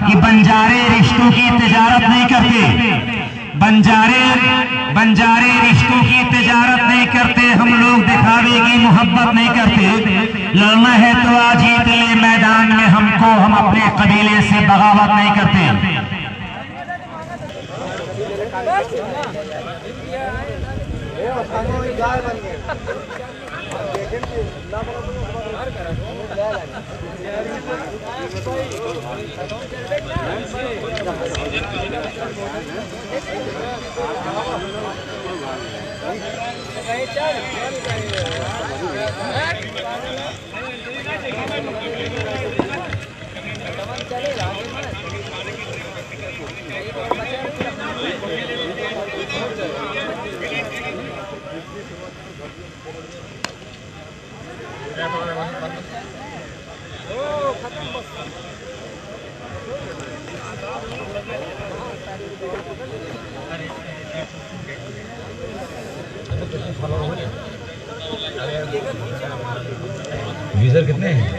कि बंजारे रिश्तों की तिजारत नहीं करते, बंजारे रिश्तों की तिजारत नहीं करते, हम लोग दिखावे की मोहब्बत नहीं करते। लड़ना है तो आज जीत ले मैदान में हमको, हम अपने कबीले से बगावत नहीं करते। यूजर कितने हैं?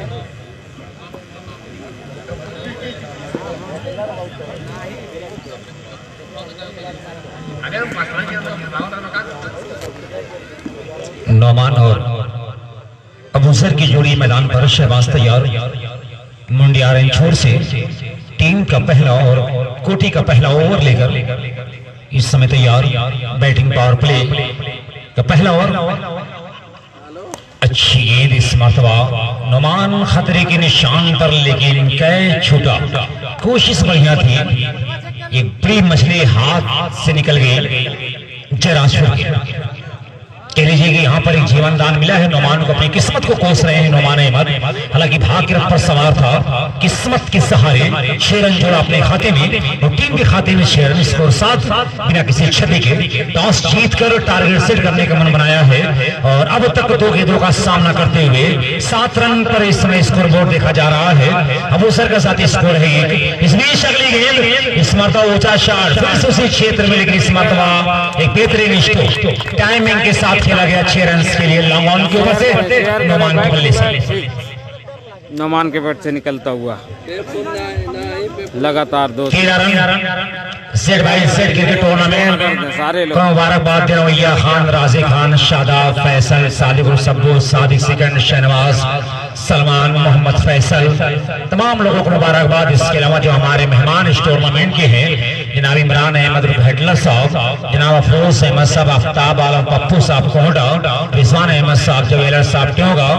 नौमान और अबूसर की जोड़ी मैदान पर शहबाज तैयार, मुंडियार छोर से टीम का पहला और कोटी का पहला ओवर लेकर इस समय तैयार। बैटिंग पावर प्ले का पहला ओवर, अच्छी गेंद इस मरतबा नौमान खतरे के निशान पर, लेकिन कैच छूटा। कोशिश बढ़िया थी, एक बड़ी मछली हाथ से निकल गई। जराशुर कह लीजिए कि यहाँ पर एक जीवन दान मिला है। नौमान को अपनी किस्मत को कोस रहे हैं नौमान अहमद। हालांकि भाग के रथ पर सवार था, किस्मत के सहारे 6 रन जोड़ा अपने खाते में और टीम के खाते में 6 रन। स्कोर 7 बिना किसी क्षति के टॉस जीतकर टारगेट सेट करने का मन बनाया है और अब तक 2 गेंदों का सामना करते हुए 7 रन पर इस समय स्कोर बोर्ड देखा जा रहा है। अबूसर का साथ स्कोर है 1। इस बीच अगली गेंद इस मरतबा ऊंचा शॉट फिर से उसी क्षेत्र में, लेकिन इस मरतबा एक बेहतरीन स्ट्रोक टाइमिंग के साथ खेला गया 6 रन के लिए। लॉन्ग ऑन के ऊपर से नौमान के बल्ले से, नौमान के बैट से निकलता हुआ लगातार 2 run. Set by set cricket tournament सारे लोग मुबारकबाद दिनोया खान, राजी खान, शादाब, फैसल, सादिक सब्बू, सादिक सिकंद, शहनवाज, सलमान, मोहम्मद फैसल, तमाम लोगों को मुबारकबाद। इसके अलावा जो हमारे मेहमान इस टूर्नामेंट के हैं, जनाब इमरान अहमद हेडलर साहब, जनाब अफरोज अहमद साहब, आफ्ताब आलम, पप्पू साहब कोहडा, रिजवान अहमद साहब जवेलर साहब ट्योगा,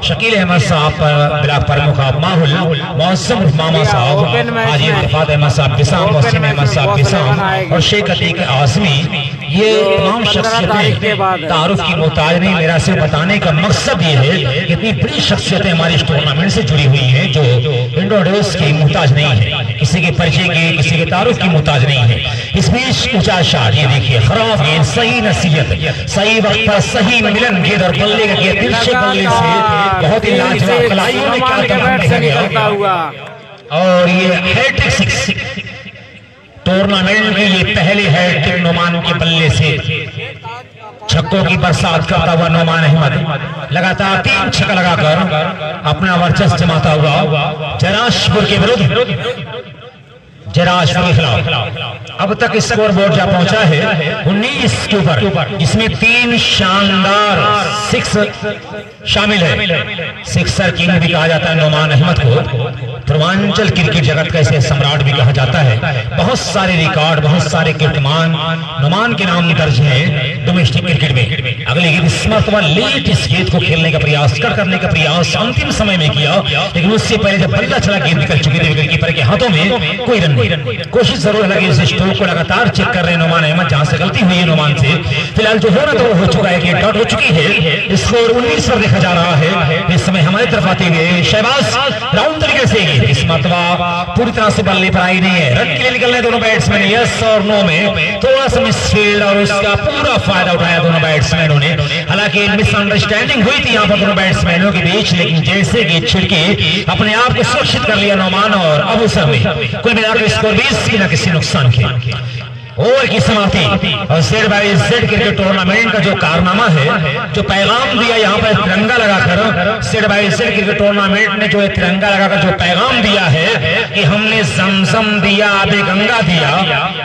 शकील अहमद साहब बिला प्रमुख माहुल, मौसम मामा साहब, हाजी इरफात अहमद साहब बिसाम, वसीम अहमद साहब बिसाम और शेख अतीक आजमी, ये तमाम शख्सियतें तारुफ की मोहताज नहीं। मेरा सिर्फ बताने का मकसद ये है कि इतनी बड़ी शख्सियतें हमारी इस टूर्नामेंट से जुड़ी हुई हैं जो इंट्रोड्यूस की मोहताज नहीं है, किसी के परिचय की, किसी के तारुफ की मोहताज नहीं है। इस बीच ऊंचा शॉट, ये देखिए खराब गेंद, सही नसीहत, सही वक्त पर सही मिलन, गेंद और बल्ले का गेंद तिरछे बल्ले से बहुत ही लाजवाब खिलाड़ियों ने क्या तमाम देखा गया। और ये हैट्रिक 6 टूर्नामेंट में, ये पहले हैट्रिक नौमान के बल्ले से, छक्कों की बरसात करता हुआ नौमान अहमद लगातार 3 छक्का लगाकर अपना वर्चस्व जमाता हुआ जराशपुर के विरुद्ध, जराशपुर के खिलाफ अब तक स्कोर बोर्ड जा पहुंचा है 19 के ऊपर, जिसमें 3 शानदार 6 शामिल है। सिक्सर किंग भी कहा जाता है नौमान अहमद को, पूर्वांचल क्रिकेट जगत का इसे सम्राट भी कहा जाता है। बहुत सारे रिकॉर्ड, बहुत सारे कीर्तिमान नौमान के नाम दर्ज है डोमेस्टिक क्रिकेट में। अगली गेंद इस मरतबा लेट इस गेंद को खेलने का प्रयास, कट करने का प्रयास अंतिम समय में किया, लेकिन उससे पहले जब बल्ला चला गेंद निकल चुकी थी विकेट कीपर के हाथों में, कोई रन नहीं। कोशिश जरूर लगी, इस स्ट्रोक को लगातार चेक कर रहे हैं नौमान अहमद, जहां से गलती हुई है नौमान से। फिलहाल जो होना तो वो हो चुका है, कि डॉट हो चुकी है, स्कोर 19 पर देखा जा रहा है। इस समय हमारी तरफ आते हुए शहबाज राउंड तरीके से इस मरतबा पूरी तरह से बल्ले पर आई नहीं है, रन के लिए निकलने दोनों बैट्समैन यस और नो में थोड़ा सा मिसफील्ड और उसका पूरा फायदा उठाया दोनों बैट्समैनों ने। हालांकि मिसअंडरस्टैंडिंग हुई थी यहाँ पर दोनों बैट्समैनों के बीच, लेकिन जैसे कि छिड़के अपने आप को सुरक्षित कर लिया नौमान और अबूसर ने। कुल मिलाकर स्कोर 20 बिना किसी नुकसान के। ओवर की समाप्ति और Z by Z cricket tournament का जो कारनामा है, जो पैगाम दिया यहाँ पर तिरंगा लगाकर, Z by Z cricket tournament ने जो तिरंगा लगाकर जो पैगाम दिया है कि हमने जमजम दिया, आबे गंगा दिया।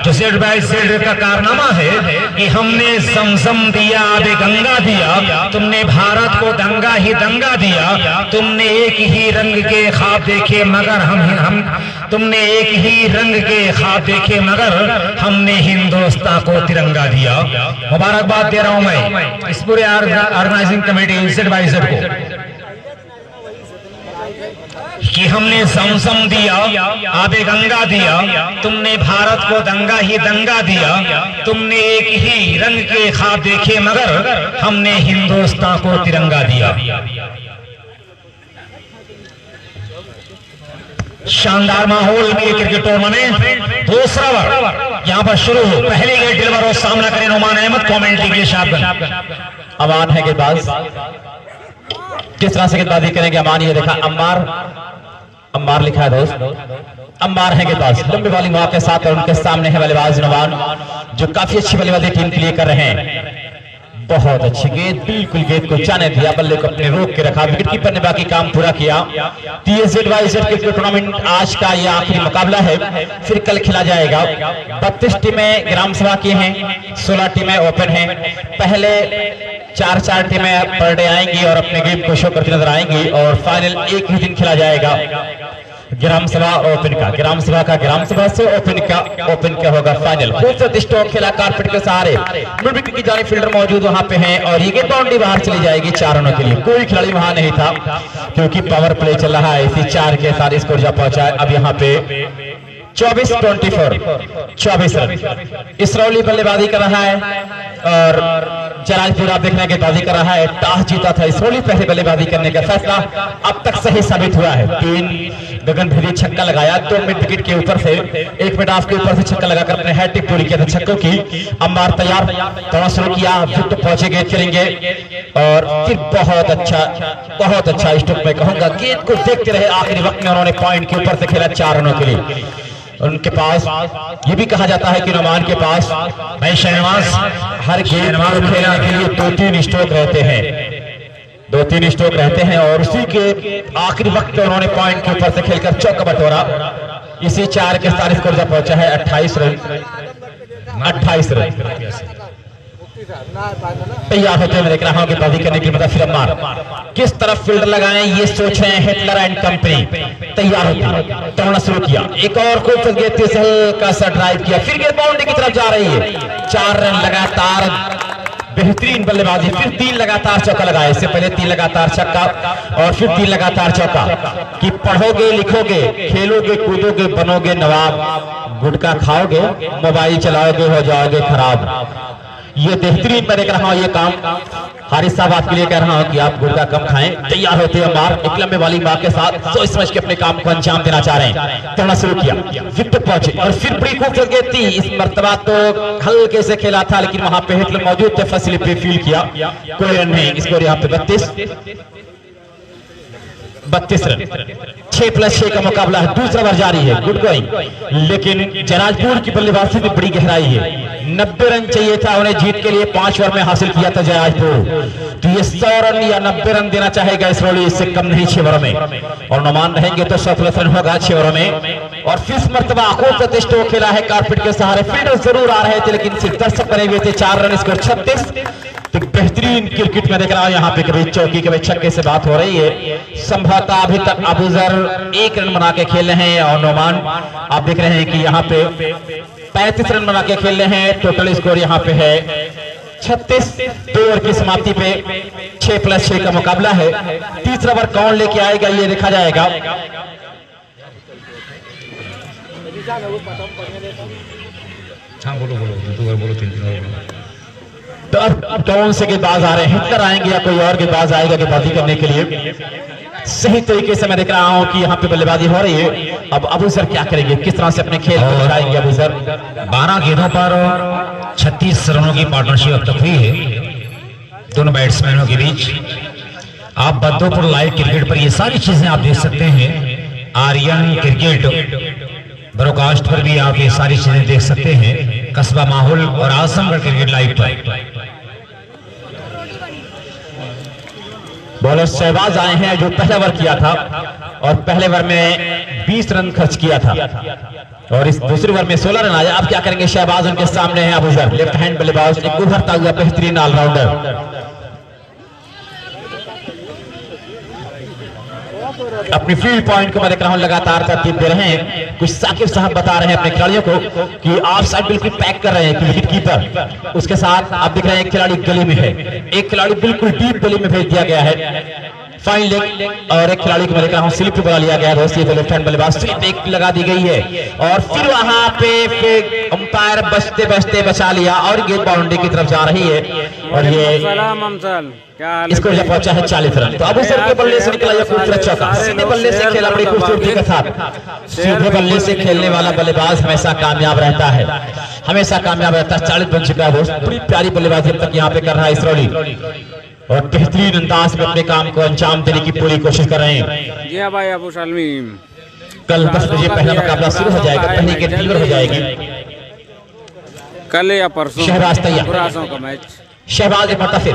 जो जेड बाई जेड का कारनामा है कि हमने जमजम दिया, आबे गंगा दिया। तुमने भारत को दंगा ही दंगा दिया। तुमने एक ही रंग के ख्वाब देखे मगर हम तुमने एक ही रंग के ख्वाब देखे मगर हमने हिंदुस्तान को तिरंगा दिया। मुबारकबाद दे रहा हूं मैं इस पूरे organising committee Z by Z को कि हमने समसम दिया, आबे गंगा दिया। तुमने भारत को दंगा ही दंगा दिया। तुमने एक ही रंग के ख्वाब देखे मगर हमने हिंदुस्तान को तिरंगा दिया। शानदार माहौल में क्रिकेट टूर्नामेंट दूसरा बार यहाँ पर शुरू हो। पहले गेट डिलीवर और सामना करें नुमान अहमद, कमेंट्री के लिए शाहगन अमान है गेंदबाज। किस तरह से गेंदबाजी करेंगे अमान? ये देखा अम्मार लिखा है दोस्त, अम्मार है गेंदबाज। लंबी बॉलिंग वहां के साथ और उनके सामने है बल्लेबाज नुमान, जो काफी अच्छी बल्लेबाजी टीम के लिए कर रहे हैं। बहुत अच्छी गेंद, बिल्कुल गेंद को जाने दिया, बल्ले को अपने रोक के रखा। विकेट कीपर ने बाकी काम पूरा किया। Z by Z cricket tournament आज का यह आखिरी मुकाबला है, फिर कल खेला जाएगा। 32 टीमें ग्राम सभा की हैं, 16 टीमें ओपन हैं। पहले 4 टीमें पर डे आएंगी और अपने गेम को शो करती नजर आएंगी और फाइनल एक ही दिन खेला जाएगा। ग्राम सभा ओपन का ग्राम सभा का ग्राम सभा से ओपन का होगा फाइनल। खूबसूरत स्ट्रोक खेला कारपेट के सहारे, मिड विकेट की जानी फील्डर मौजूद वहां पे हैं और ये बाउंड्री बाहर चली जाएगी 4 रनों के लिए। कोई खिलाड़ी वहां नहीं था क्योंकि पावर प्ले चल रहा है। इसी 4 के साथ स्कोर जा पहुंचा है। अब यहाँ पे 24 रन इसरौली बल्लेबाजी कर रहा है और जराजपुर आप देखने गेंदबाजी कर रहा है। टॉस जीता था इसरौली, पहले बल्लेबाजी करने का फैसला अब तक सही साबित हुआ है। 3 गगनभेदी छक्का लगाया, 2 मिड विकेट के ऊपर से 1 मिनट ऑफ के ऊपर से छक्का लगाकर अपने हैट्रिक पूरी किया था छक्कों की। अम्बार तैयार, दौड़ा शुरू किया, विकेट पहुंचे गेंद खेलेंगे और फिर बहुत अच्छा स्ट्रोक में कहूंगा। गेंद को देखते रहे, आखिरी वक्त में उन्होंने पॉइंट के ऊपर से खेला 4 रनों के लिए। उनके पास ये भी कहा जाता है कि नुमान के पास भाई शहनवाज हर गेंद को खेलने के लिए 2-3 स्ट्रोक रहते हैं, 2-3 स्ट्रोक रहते हैं और उसी के आखिरी वक्त में उन्होंने पॉइंट के ऊपर से खेलकर चौका बटोरा। इसी 4 के साथ स्कोर जा पहुंचा है 28 रन। तैयार होते हुए देख रहा हूं गेंदबाजी करने की मतलब फिर अम्मार किस तरफ फील्डर लगाएं ये सोच रहे हैं हिटलर एंड कंपनी। तैयार होती तोड़ना शुरू किया, एक और खूबसूरत गेंद तेज हल्का सा ड्राइव किया, फिर गेंद बाउंड्री की तरफ जा रही है। 4 रन लगातार, बेहतरीन बल्लेबाजी। फिर 3 लगातार चौका लगाए, इससे पहले 3 लगातार छक्का और फिर 3 लगातार चौका। कि पढ़ोगे लिखोगे खेलोगे कूदोगे बनोगे नवाब, गुटखा खाओगे मोबाइल चलाओगे हो जाओगे खराब। ये बेहतरीन मैं देख रहा हूं ये काम। हारिस साहब आपके लिए कह रहा हूं कि आप गुटखा कम खाएं। तैयार होते हैं मार एक लंबे वाली मार के साथ सोच समझ के अपने काम को अंजाम देना चाह रहे हैं। तोड़ना शुरू किया, विकेट पहुंचे और फिर बड़ी खूबसूरत गेंद थी। इस मर्तबा तो हल्के से खेला था लेकिन वहां पे हिटलर मौजूद थे, फसली पे फील किया, कोई रन नहीं। स्कोर यहाँ पे 32 रन। 6+6 का मुकाबला है, दूसरा बार जारी है। गुड गोइंग, लेकिन जराजपुर की बल्लेबाजी में बड़ी गहराई है। 90 रन चाहिए था उन्हें जीत के लिए, 5 ओवर में हासिल किया था जराजपुर। तो ये 100 रन या 90 रन देना चाहेगा इसरौली, इससे कम नहीं 6 ओवर में। और नुमान रहेंगे तो 100+ रन होगा 6 ओवर में। और फिर मर्तबा खूबसूरत स्ट्रोक खेला है कारपेट के सहारे। फील्डर जरूर आ रहे थे लेकिन सिर्फ दर्शक बने हुए थे। 4 रन, स्कोर 36। तो बेहतरीन क्रिकेट में देख रहा हूं यहाँ पे कभी चौकी कभी छक्के से बात हो रही है। संभवतः अभी तक अबूजर 1 रन बना के खेल रहे हैं और नुमान आप देख रहे हैं कि यहाँ पे 35 रन बना के खेल रहे हैं। टोटल स्कोर यहाँ पे है 36। 2 ओवर की समाप्ति पे 6+6 का मुकाबला है। तीसरा ओवर कौन लेके आएगा ये देखा जाएगा। बोलो 3 तो अब कौन से गेंदबाज आ रहे हैं? हिटलर आएंगे या कोई और गेंदबाज आएगा गेंदबाजी करने के लिए? सही तरीके से मैं देख रहा हूं कि यहाँ पे बल्लेबाजी हो रही है। अब अबूजर क्या करेंगे, किस तरह से अपने खेल को दिखाएंगे अबूजर? 12 गेंदों पर 36 रनों की पार्टनरशिप अब तक हुई है दोनों बैट्समैनों के बीच। आप बद्दोपुर लाइव क्रिकेट पर ये सारी चीजें आप देख सकते हैं। आर्यन क्रिकेट ब्रॉडकास्ट पर भी आप ये सारी चीजें देख सकते हैं। कस्बा माहौल और आजमगढ़ क्रिकेट लाइव पर बॉलर शहबाज आए हैं जो पहले ओवर किया था और पहले ओवर में 20 रन खर्च किया था और इस दूसरे ओवर में 16 रन आया। अब क्या करेंगे शहबाज? उनके सामने है अबूजर, लेफ्ट हैंड बल्लेबाज, एक उभरता हुआ बेहतरीन ऑलराउंडर। अपनी फील्ड पॉइंट को मैं देख रहा हूं लगातार तरतीब दे रहे हैं। कुछ साकिब साहब बता रहे हैं अपने खिलाड़ियों को कि ऑफ साइड बिल्कुल पैक कर रहे हैं विकेट कीपर। उसके साथ आप देख रहे हैं एक खिलाड़ी गली में है, एक खिलाड़ी बिल्कुल डीप गली में भेज दिया गया है फाइन लेग, और एक खिलाड़ी को मैं देख रहा हूं स्लिप पे बुला लिया गया है दोस्तों। तो लेफ्ट हैंड बल्लेबाज स्लिप एक लगा दी गई है और फिर वहां पे अंपायर बचते बचते बचा लिया और गेंद बाउंड्री की तरफ जा रही है और ये इसको जब पहुंचा है 40 रन। तो अबू सर के बल्ले से निकला यह खूबसूरत चौका, सीधे बल्ले से खेला बड़ी खूबसूरती के साथ। सीधे बल्ले से खेलने वाला बल्लेबाज हमेशा कामयाब रहता है, हमेशा कामयाब रहता है। 40 बन चुका है दोस्त, बड़ी प्यारी बल्लेबाजी अब तक यहाँ पे कर रहा है इसरौली और बेहतरीन अंदाज में अपने काम को अंजाम देने की पूरी कोशिश कर रहे हैं। जी भाई अबू सलमी, कल 10 बजे पहला मुकाबला शुरू हो जाएगा, पहली गेंद डिलीवर हो जाएगी कल या परसों। शहबाज तैयार का मैच, शहबाज एक मरतबा फिर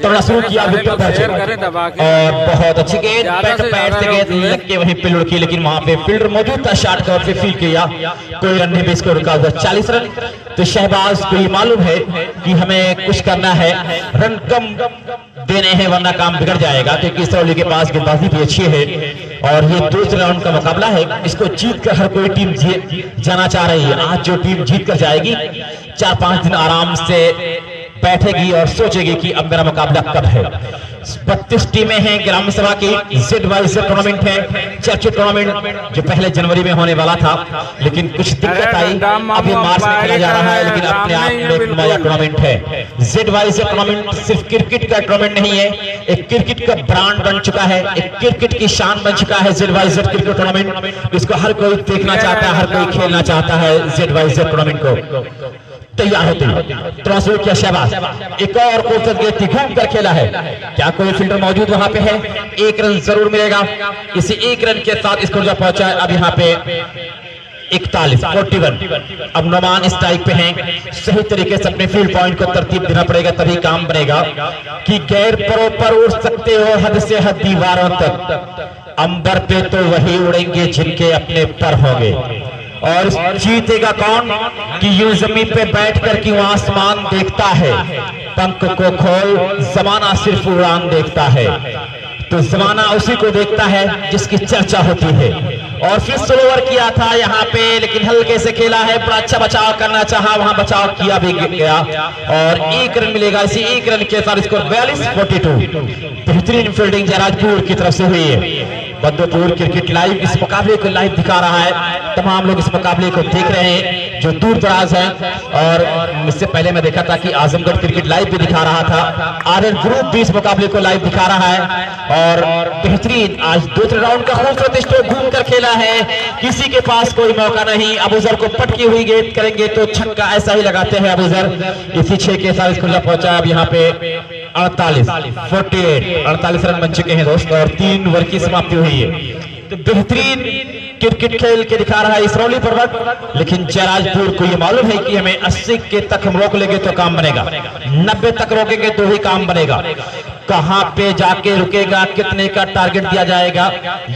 तोड़ना शुरू किया और बहुत अच्छी गेंद बैक पैड से गेंद लग के वहीं पे लुढ़की, लेकिन वहां पे फील्डर मौजूद था, शॉट कवर पे फील्ड किया, कोई रन नहीं, इसको रुका हुआ 40 रन। तो शहबाज को ये मालूम है कि हमें कुछ करना है, रन कम देने हैं वरना काम बिगड़ जाएगा, क्योंकि इसरौली के पास गेंदबाजी भी अच्छी है और ये दूसरे राउंड का मुकाबला है। इसको जीत कर हर कोई टीम जाना चाह रही है। आज जो टीम जीत कर जाएगी 4-5 दिन आराम से बैठेगी और सोचेगी कि अब मेरा मुकाबला कब है। 32 टीमें हैं ग्राम सभा की, Z टूर्नामेंट है, चर्चित टूर्नामेंट जो पहले जनवरी में होने वाला था, लेकिन कुछ दिक्कत आई, अभी मार्च में खेला जा रहा है, लेकिन अपने आप में एक नया टूर्नामेंट है। Z टूर्नामेंट सिर्फ क्रिकेट का टूर्नामेंट नहीं है, एक क्रिकेट का ब्रांड बन चुका है, एक क्रिकेट की शान बन चुका है Z क्रिकेट टूर्नामेंट। इसको हर कोई देखना चाहता है, हर कोई खेलना चाहता है Z टूर्नामेंट को। तैयार होती ट्रांसफर किया शहबाज, एक और खूबसूरत गेंद थी, घूम कर खेला है, क्या कोई फील्डर मौजूद वहां पे है? एक रन जरूर मिलेगा, इसी एक रन के साथ इसको जब पहुंचा है अब यहाँ पे 41 अब नोमान स्ट्राइक पे हैं। सही तरीके से अपने फील्ड पॉइंट को तरतीब देना पड़ेगा, तभी काम बनेगा कि गैर परों पर उड़ सकते हो हद से हद दीवारों तक, अंबर पे तो वही उड़ेंगे जिनके अपने पर होंगे। और जीतेगा कौन कि यूं जमीन पे बैठकर कि वहां आसमान देखता है, पंख को खोल जमाना सिर्फ उड़ान देखता है। तो जमाना उसी को देखता है जिसकी चर्चा होती है। और फिर स्लोवर किया था यहाँ पे, लेकिन हल्के से खेला है, बड़ा अच्छा बचाव करना चाहा, वहां बचाव किया भी गया और एक रन मिलेगा। इसी एक रन के साथ स्कोर 42-42। बेहतरीन फील्डिंग जयराजपुर की तरफ से हुई है। बद्दोपुर क्रिकेट लाइव इस मुकाबले को लाइव दिखा रहा है, तमाम लोग इस मुकाबले को देख रहे हैं जो दूर दराज हैं। और इससे पहले मैं देखा था कि आजमगढ़ क्रिकेट लाइव भी दिखा रहा था, आरएन ग्रुप भी इस मुकाबले को लाइव दिखा रहा है। और बेहतरीन आज दूसरे राउंड का खूबसूरत स्ट्रोक घूम कर खेला है, किसी के पास कोई मौका नहीं। अबूजर को पटकी हुई गेंद करेंगे तो छक्का ऐसा ही लगाते हैं अबूजर। इसी 6 के साथ इसको पहुंचा। अब यहाँ पे 48 रन बन चुके हैं दोस्त और 3 ओवर की समाप्ति हुई है। तो बेहतरीन क्रिकेट खेल के दिखा रहा है इसरौली पर्वत, लेकिन जयराजपुर को ये मालूम है कि हमें 80 के तक हम रोक लेंगे तो काम बनेगा, 90 तक रोकेंगे तो ही काम बनेगा। कहां पे जाके रुकेगा, कितने का टारगेट दिया जाएगा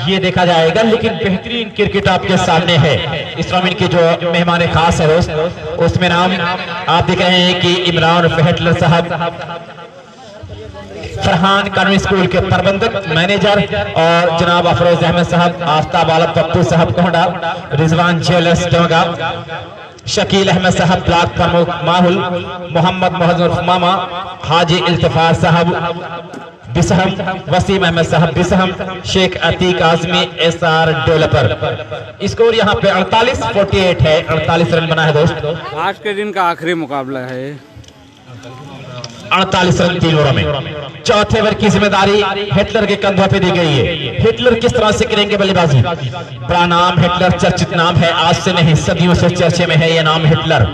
ये देखा जाएगा, लेकिन बेहतरीन क्रिकेट आपके सामने है। इस टूर्नामेंट के जो मेहमान खास है दोस्त, उसमें नाम आप देख रहे हैं कि इमरान फेहटलर साहब, फरहान कानूनी स्कूल के प्रबंधक मैनेजर, और जनाब अफरोज अहमद साहब, आफ्ताब आलम पप्पू साहब कोहडा, रिजवान ज्वेलर्स डोंगा, शकील अहमद साहब ब्लॉक प्रमुख माहुल, मोहम्मद मोहम्मद मामा, हाजी इल्तिफार साहब बिसहम, वसीम अहमद साहब बिसहम, Sheikh Atiq Azmi SR developer. Score यहाँ पे 48-48 है, 48 रन बना है दोस्त। आज के दिन का आखिरी मुकाबला है। 48 रन 3 ओवरों में। चौथे ओवर की जिम्मेदारी हिटलर के कंधों पे दी गई है। हिटलर किस तरह से करेंगे बल्लेबाजी? बड़ा नाम हिटलर, चर्चित नाम है, आज से नहीं सदियों से चर्चे में है ये नाम हिटलर।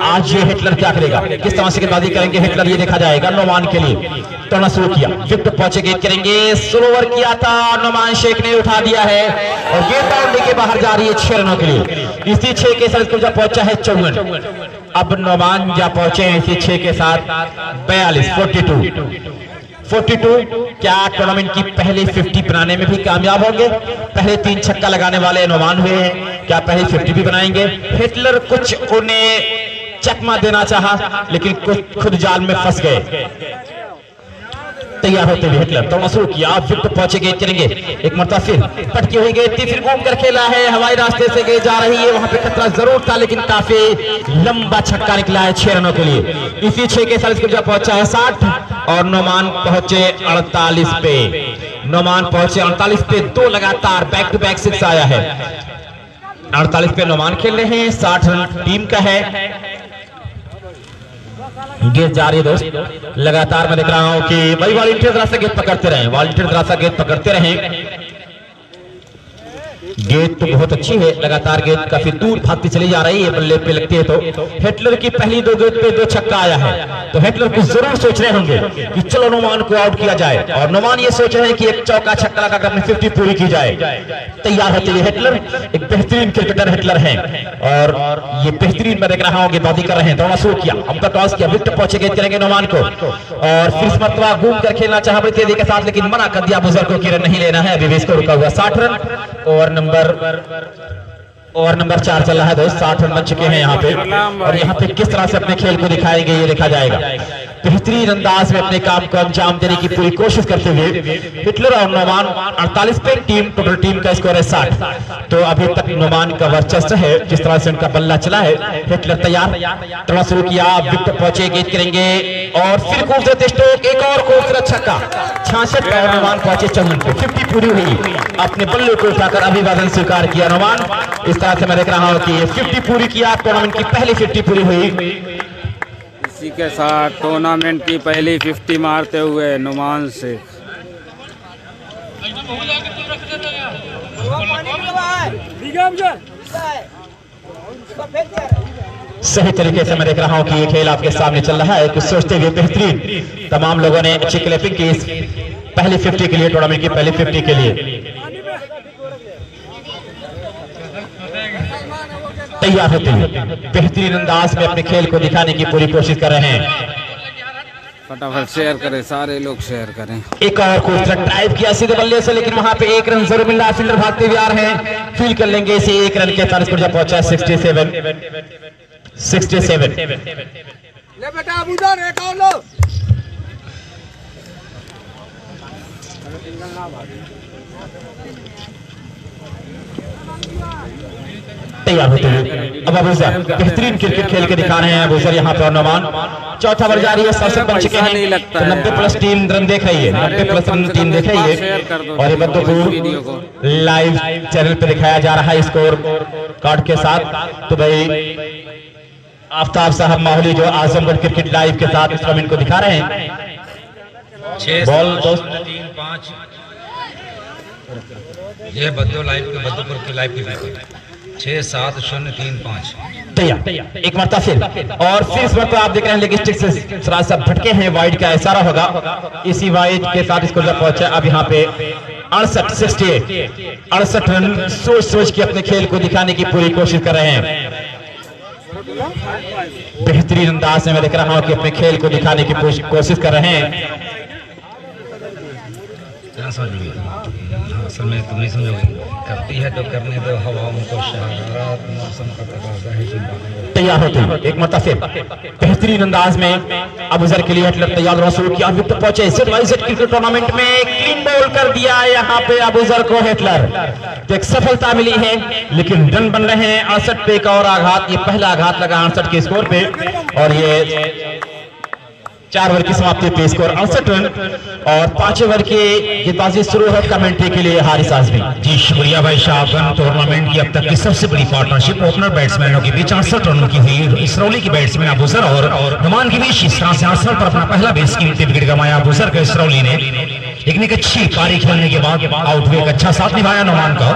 आज ये हिटलर क्या करेगा, किस तरह से गेंदबाजी करेंगे हिटलर, ये देखा जाएगा। नोमान के लिए तोड़ना शुरू किया, विकेट पहुंचेंगे करेंगे, स्लो ओवर किया था, नोमान शेख ने उठा दिया है और गेंद बाउंड्री के बाहर जा रही है 6 रनों के लिए। इसी 6 के साथ जब पहुंचा है 54। अब नोमान जा पहुंचे हैं इसी 6 के साथ 42 क्या टूर्नामेंट की पहली 50 बनाने में भी कामयाब होंगे? पहले 3 छक्का लगाने वाले नोमान हुए हैं, क्या पहली 50 भी बनाएंगे? हिटलर कुछ उन्हें चकमा देना चाहा लेकिन खुद जाल में फंस गए। तैयार होते हुए हिटलर तो शुरू किया, विकेट पहुंचे गेंद करेंगे, एक मरतबा फिर पटकी हुई गेंद थी, फिर घूम कर खेला है, हवाई रास्ते से गेंद जा रही है, वहां पे खतरा जरूर था लेकिन काफी लंबा छक्का निकला है 6 रनों के लिए। इसी 6 के साथ जब पहुंचा है 60 और नोमान पहुंचे 48 पे। नोमान पहुंचे 48 पे, 2 लगातार बैक टू बैक 6 आया है। 48 पे नोमान खेल रहे हैं, 60 रन टीम का है। गेंद जा रही है दोस्त, लगातार मैं देख रहा हूं कि भाई वॉलंटियर जरा सा गेंद पकड़ते रहे, वॉलंटियर जरा सा गेंद पकड़ते रहे। गेंद तो बहुत अच्छी है, लगातार गेंद काफी दूर भागती चली जा रही है, बल्ले पे लगती है। तो हिटलर की पहली 2 गेंद पे 2 छक्का आया है, तो हिटलर कुछ जरूर सोच रहे होंगे कि चलो नोमान को आउट किया जाए, और नोमान ये सोच रहे हैं कि एक चौका छक्का लगाकर अपनी 50 पूरी की जाए। तैयार होते हुए हिटलर, एक बेहतरीन क्रिकेटर हिटलर हैं और ये बेहतरीन मैं देख रहा हूं गेंदबाजी कर रहे हैं। दौड़ा शुरू किया, अब तक टॉस किया, विकेट पहुंचे गेंद करेंगे नोमान को, और फिर इस मरतबा घूम कर खेलना चाहा बड़ी तेजी के साथ लेकिन मना कर दिया बुजुर्ग को कि रन नहीं लेना है, अभी इसको रुका हुआ 60 रन। ओवर नंबर 4 चल रहा है दोस्त, 60 रन बन चुके हैं यहाँ पे, और यहाँ पे किस तरह से अपने खेल को दिखाएंगे ये देखा जाएगा। बेहतरीन अंदाज में अपने काम को अंजाम देने की पूरी कोशिश करते हुए हिटलर और नोमान 48 पे, टोटल टीम का स्कोर है 60। तो अभी तक नोमान का वर्चस्व है, जिस तरह से उनका बल्ला चला है। हिटलर तैयार, थोड़ा शुरू किया, विकेट पहुंचे गेंद करेंगे और फिर खूबसूरत स्ट्रोक, एक और खूबसूरत छक्का, 66 पर नोमान पहुंचे 54 पे, 50 पूरी हुई। अपने बल्ले को उठाकर अभिवादन स्वीकार किया नोमान। इस तरह से मैं देख रहा हूं कि ये 50 पूरी किया, टूर्नामेंट की पहली 50 पूरी हुई। इसी के साथ टूर्नामेंट की पहली 50 मारते हुए नुमान शेख। सही तरीके से मैं देख रहा हूं कि ये खेल आपके सामने चल रहा है, कुछ सोचते हुए बेहतरीन तमाम लोगों ने अच्छी क्लैपिंग की इस पहली 50 के लिए, टूर्नामेंट की पहली 50 के लिए। तैयार होते हुए बेहतरीन अंदाज में अपने खेल को दिखाने की पूरी कोशिश कर रहे हैं। फटाफट शेयर करें, सारे लोग शेयर करें। एक और खूबसूरत ड्राइव किया सीधे बल्ले से, लेकिन वहां पे 1 रन जरूर मिल रहा है। फील्डर भागते हुए आ रहे हैं, फील्ड कर लेंगे इसे 1 रन के साथ। जब पहुंचा 67। ले बेटा अब उधर एक और लो। तैयार होते हुए अब अबूजर बेहतरीन क्रिकेट खेल के दिखा रहे हैं। अबूजर यहाँ पर नोमान, चौथा ओवर जारी है, 67 बन चुके हैं। तो 90+ टीम रन देख रही है, 90+ रन टीम देख रही है, और ये बद्दोपुर लाइव चैनल पे दिखाया जा रहा है स्कोर कार्ड के साथ। तो भाई आफ्ताब साहब माहौली जो आजमगढ़ क्रिकेट लाइव के साथ इस टूर्नामेंट को दिखा रहे हैं। 6 बॉल दोस्त 3-5 ये बद्दोपुर की लाइव की 6-7-0-3-5 तैयार। एक मरतबा फिर, और फिर इस मरतबा आप देख रहे हैं लेग स्टिक से थोड़ा सा भटके हैं, वाइड का इशारा होगा। इसी वाइड के साथ इसको जब पहुंचा, अब यहाँ पे 68 रन सोच के अपने खेल को दिखाने की पूरी कोशिश कर रहे हैं। बेहतरीन अंदाज में मैं देख रहा हूं कि अपने खेल को दिखाने की कोशिश कर रहे हैं। असल में तुम नहीं समझोगे, करती है तो करने दो, हवाओं को शरारत मौसम का तकाजा है। तैयार होते हैं एक मरतबा फिर बेहतरीन अंदाज में अबूजर के लिए हिटलर तैयार होना शुरू किया, विकेट पहुंचे क्रिकेट टूर्नामेंट में, क्लीन बॉल कर दिया यहाँ पे अबूजर को हिटलर। तो एक सफलता मिली है, लेकिन रन बन रहे हैं 68 पे। एक और आघात, ये पहला आघात लगा 68 के स्कोर पे, और ये 4 ओवर की समाप्ति पे स्कोर 68 रन, और 5 ओवर की गेंदबाजी शुरू है कमेंट्री के लिए हारिस आजमी। जी शुक्रिया भाई साहब। टूर्नामेंट की अब तक की सबसे बड़ी पार्टनरशिप ओपनर बैट्समैनों के बीच 68 रनों की हुई। इसरौली की बैट्समैन अबूजर और नुमान के बीच इस तरह से आसर पर अपना पहला बेस कीमती विकेट गंवाया अबूजर के इसरौली ने, लेकिन एक अच्छी पारी खेलने के बाद आउट हुए, एक अच्छा साथ निभाया नुमान का।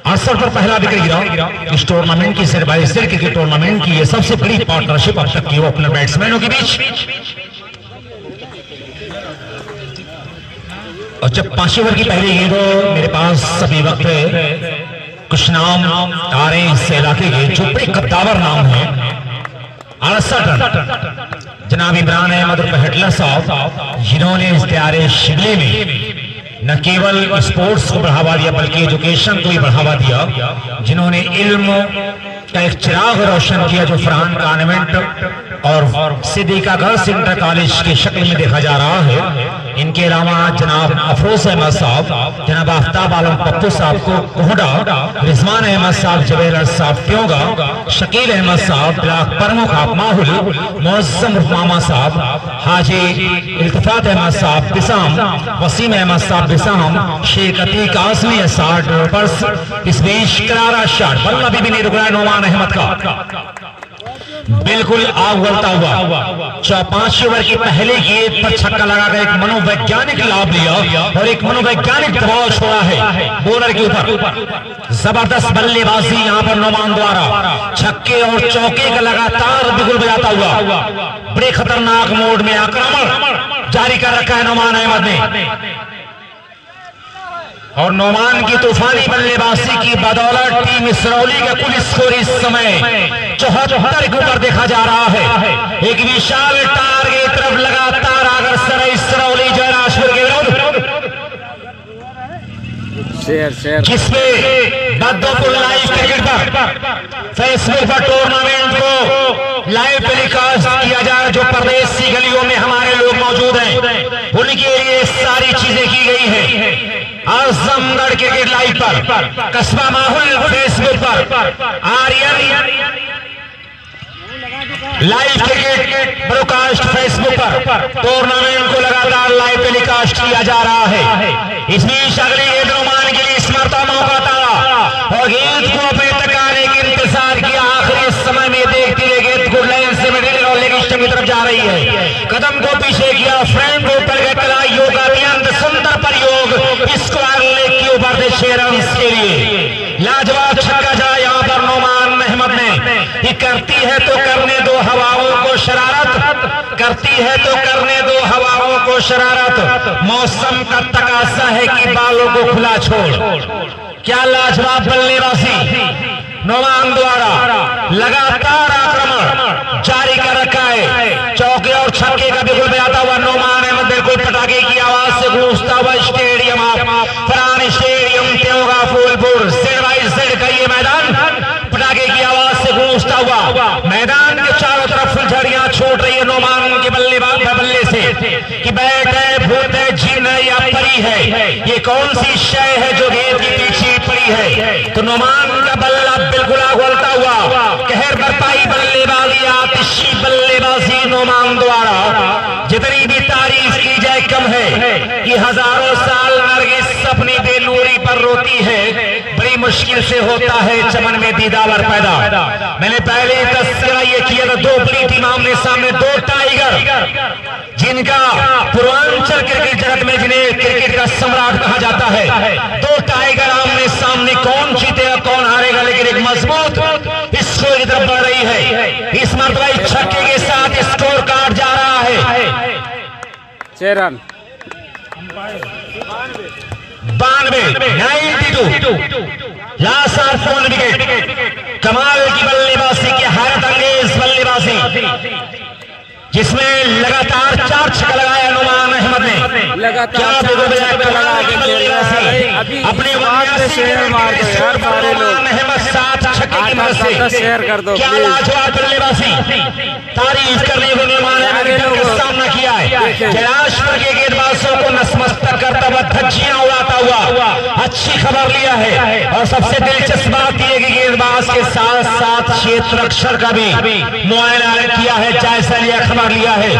68 पर पहला विकेट गिरा। इस टूर्नामेंट की सिर क्रिकेट टूर्नामेंट की ये सबसे बड़ी पार्टनरशिप अब तक की ओपनर बैट्समैनों के बीच। और जब 5 ओवर की पहली गेंद हो, मेरे पास सभी वक्त कुछ नाम आ रहे हैं इस इलाके के जो बड़े कद्दावर नाम है, 68 रन। जनाब इमरान अहमद हिटलर साहब जिन्होंने इस प्यारे शिमले में न केवल स्पोर्ट्स को बढ़ावा दिया बल्कि एजुकेशन को भी बढ़ावा दिया, जिन्होंने इल्म का एक चिराग रोशन किया जो फरहान कॉन्वेंट और सिद्दीका गर्ल्स इंटर कॉलेज की शक्ल में देखा जा रहा है। इनके अलावा जनाब अफरोज अहमद साहब, जनाब आफ्ताब आलम पप्पू साहब को कोहडा, रिजवान अहमद साहब, जवेर साहब प्योगा, शकील अहमद साहब, ब्लॉक प्रमुख आप माहुल, मुअज्जम मामा साहब, हाजी इल्तिफात अहमद साहब बिसाम, वसीम अहमद साहब बिसाम, शेख अतीक आजमी 60 ड्रॉपर्स। इस बीच करारा शॉट बल्ला भी नहीं रुक रहा है नोमान अहमद का, बिल्कुल आग उगलता हुआ 5 ओवर की पहले गेंद पर छक्का लगाकर एक मनोवैज्ञानिक लाभ लिया और एक मनोवैज्ञानिक दबाव छोड़ा है बॉलर के ऊपर। जबरदस्त बल्लेबाजी यहां पर नोमान द्वारा, छक्के और चौके का लगातार बिगुल बजाता हुआ बड़े खतरनाक मोड में आक्रमण जारी कर रखा है नोमान अहमद ने। और नोमान की तूफानी बल्लेबाजी की बदौलत टीम इसरौली का कुल स्कोर इस समय 74 के ऊपर देखा जा रहा है। एक विशाल टारगेट तरफ लगातार अग्रसर इसरौली जयराजपुर के विरुद्ध, जिसमें बद्दोपुर लाइव क्रिकेट पर फेसबुक पर टूर्नामेंट को लाइव टेलीकास्ट किया जाए, जो परदेसी गलियों में हमारे लोग मौजूद हैं उनके लिए सारी चीजें की गई है। आजमगढ़ क्रिकेट लाइव पर, कस्बा माहौल फेसबुक पर, Aryan live cricket broadcast Facebook पर टूर्नामेंट को लगातार लाइव टेलीकास्ट किया जा रहा है। इस बीच अगली गेंद नोमान के लिए स्मरता मौका था और गेंद को अपने तक आने के इंतजार किया। आखिरी समय में देखते हुए गेंद गुड लाइन से मिडिल और लेग स्टंप की तरफ जा रही है। कदम को पीछे किया, फ्रेंड को ऊपर गया, योग अत्यंत सुंदर प्रयोग स्क्वायर लेग के ऊपर से 6 रन के लिए लाजवाब छक्का जाए यहाँ पर नोमान अहमद ने। ये करती है तो करने दो हवाओं को शरारत, करती है तो करने दो हवाओं को शरारत, मौसम का तकाजा है कि बालों को खुला छोड़। क्या लाजवाब बल्लेबाजी नोमान द्वारा, लगातार आक्रमण जारी कर रखा है। चौके और छक्के का बिल्कुल बजाता हुआ नोमान अहमद बिल्कुल पटाखे की आवाज से गूंजता हुआ स्टेडियम, फरहान स्टेडियम त्योगा फूलपुर Z का ये मैदान पटाखे की आवाज से गूंजता हुआ मैदान के चारों तरफ फुलझड़ियां छूट रही है नोमान के बल्ले से कि बैट है, भूत है, जीन है या परी है, ये कौन सी शय है जो गेंद के पीछे पड़ी है। तो नोमान का बल्ला बिल्कुल आगोलता हुआ कहर बरपाई बल्लेबाजी, आतिशी बल्लेबाजी नोमान द्वारा। जितनी भी तारीफ की जाए कम है कि हजारों साल नरगिस अपनी बेनूरी पर रोती है, बड़ी मुश्किल से होता है चमन में दीदावर पैदा। मैंने पहले तस्करा ये किया था, 2 बड़ी टीम आमने सामने, 2 टाइगर जिनका पूर्वांचल क्रिकेट जगत में जिन्हें क्रिकेट का सम्राट कहा जाता है। 2 टाइगर आमने सामने, कौन जीतेगा कौन हारेगा, लेकिन एक मजबूत स्कोर की तरफ बढ़ रही है। इस मरतबा छक्के के साथ स्कोर कार्ड जा रहा है 6 रन 92 लास्ट ऑफ 4 विकेट। कमाल की बल्लेबाजी की, हैरत अंगेज बल्लेबाजी जिसमें लगातार 4 छक्का लगाया नोमान अहमद ने। लगातार क्या अपने अहमद 7 छक्के की मदद से शेयर कर दो, क्या लाजवाब बल्लेबाजी, तारीफ करने को नोमान अहमद का सामना किया है। जयराजपुर के गेंदबाजों को नतमस्तक करता हुआ, धज्जियां उड़ाता हुआ अच्छी खबर लिया है। और सबसे दिलचस्प बात यह कि गेंदबाज के साथ साथ क्षेत्र रक्षक का भी मुआयना किया है, जायजा लिया, खबर लिया है।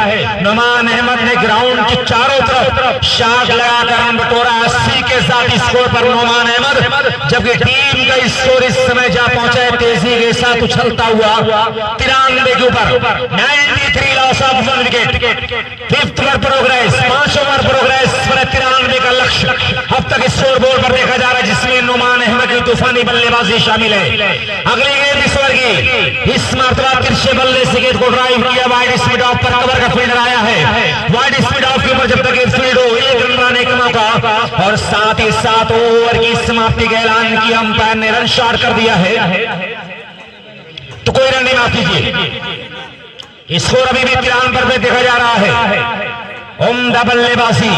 नोमान अहमद ने ग्राउंड के चारों तरफ शाट लगाकर रन बटोरा 80 के साथ स्कोर पर नोमान अहमद, जबकि टीम का स्कोर इस समय जा पहुंचा है तेजी के साथ उछलता हुआ 93 के ऊपर। 93 loss of 1 wicket, 5th over progress, 5 over progress पर 93 का लक्ष्य अब तक स्कोर बोर्ड पर देखा जा रहा है, जिसमें नोमान अहमद की तूफानी बल्लेबाजी शामिल है। अगली गेंद इस ओवर की, इस मरतबा तिरछे बल्ले से गेंद को ड्राइव किया, वाइड स्पीड ऑफ पर कवर का फील्डर आया है। वाइड स्पीड ऑफ के ऊपर जब तक फील्ड हो, 1 रन बनाने का मौका और साथ ही साथ ओवर की समाप्ति का ऐलान किया अंपायर ने, रन शॉट कर दिया है तो कोई रन नहीं माफ कीजिए। स्कोर अभी भी 93 पे देखा जा रहा है। उम्दा बल्लेबाजी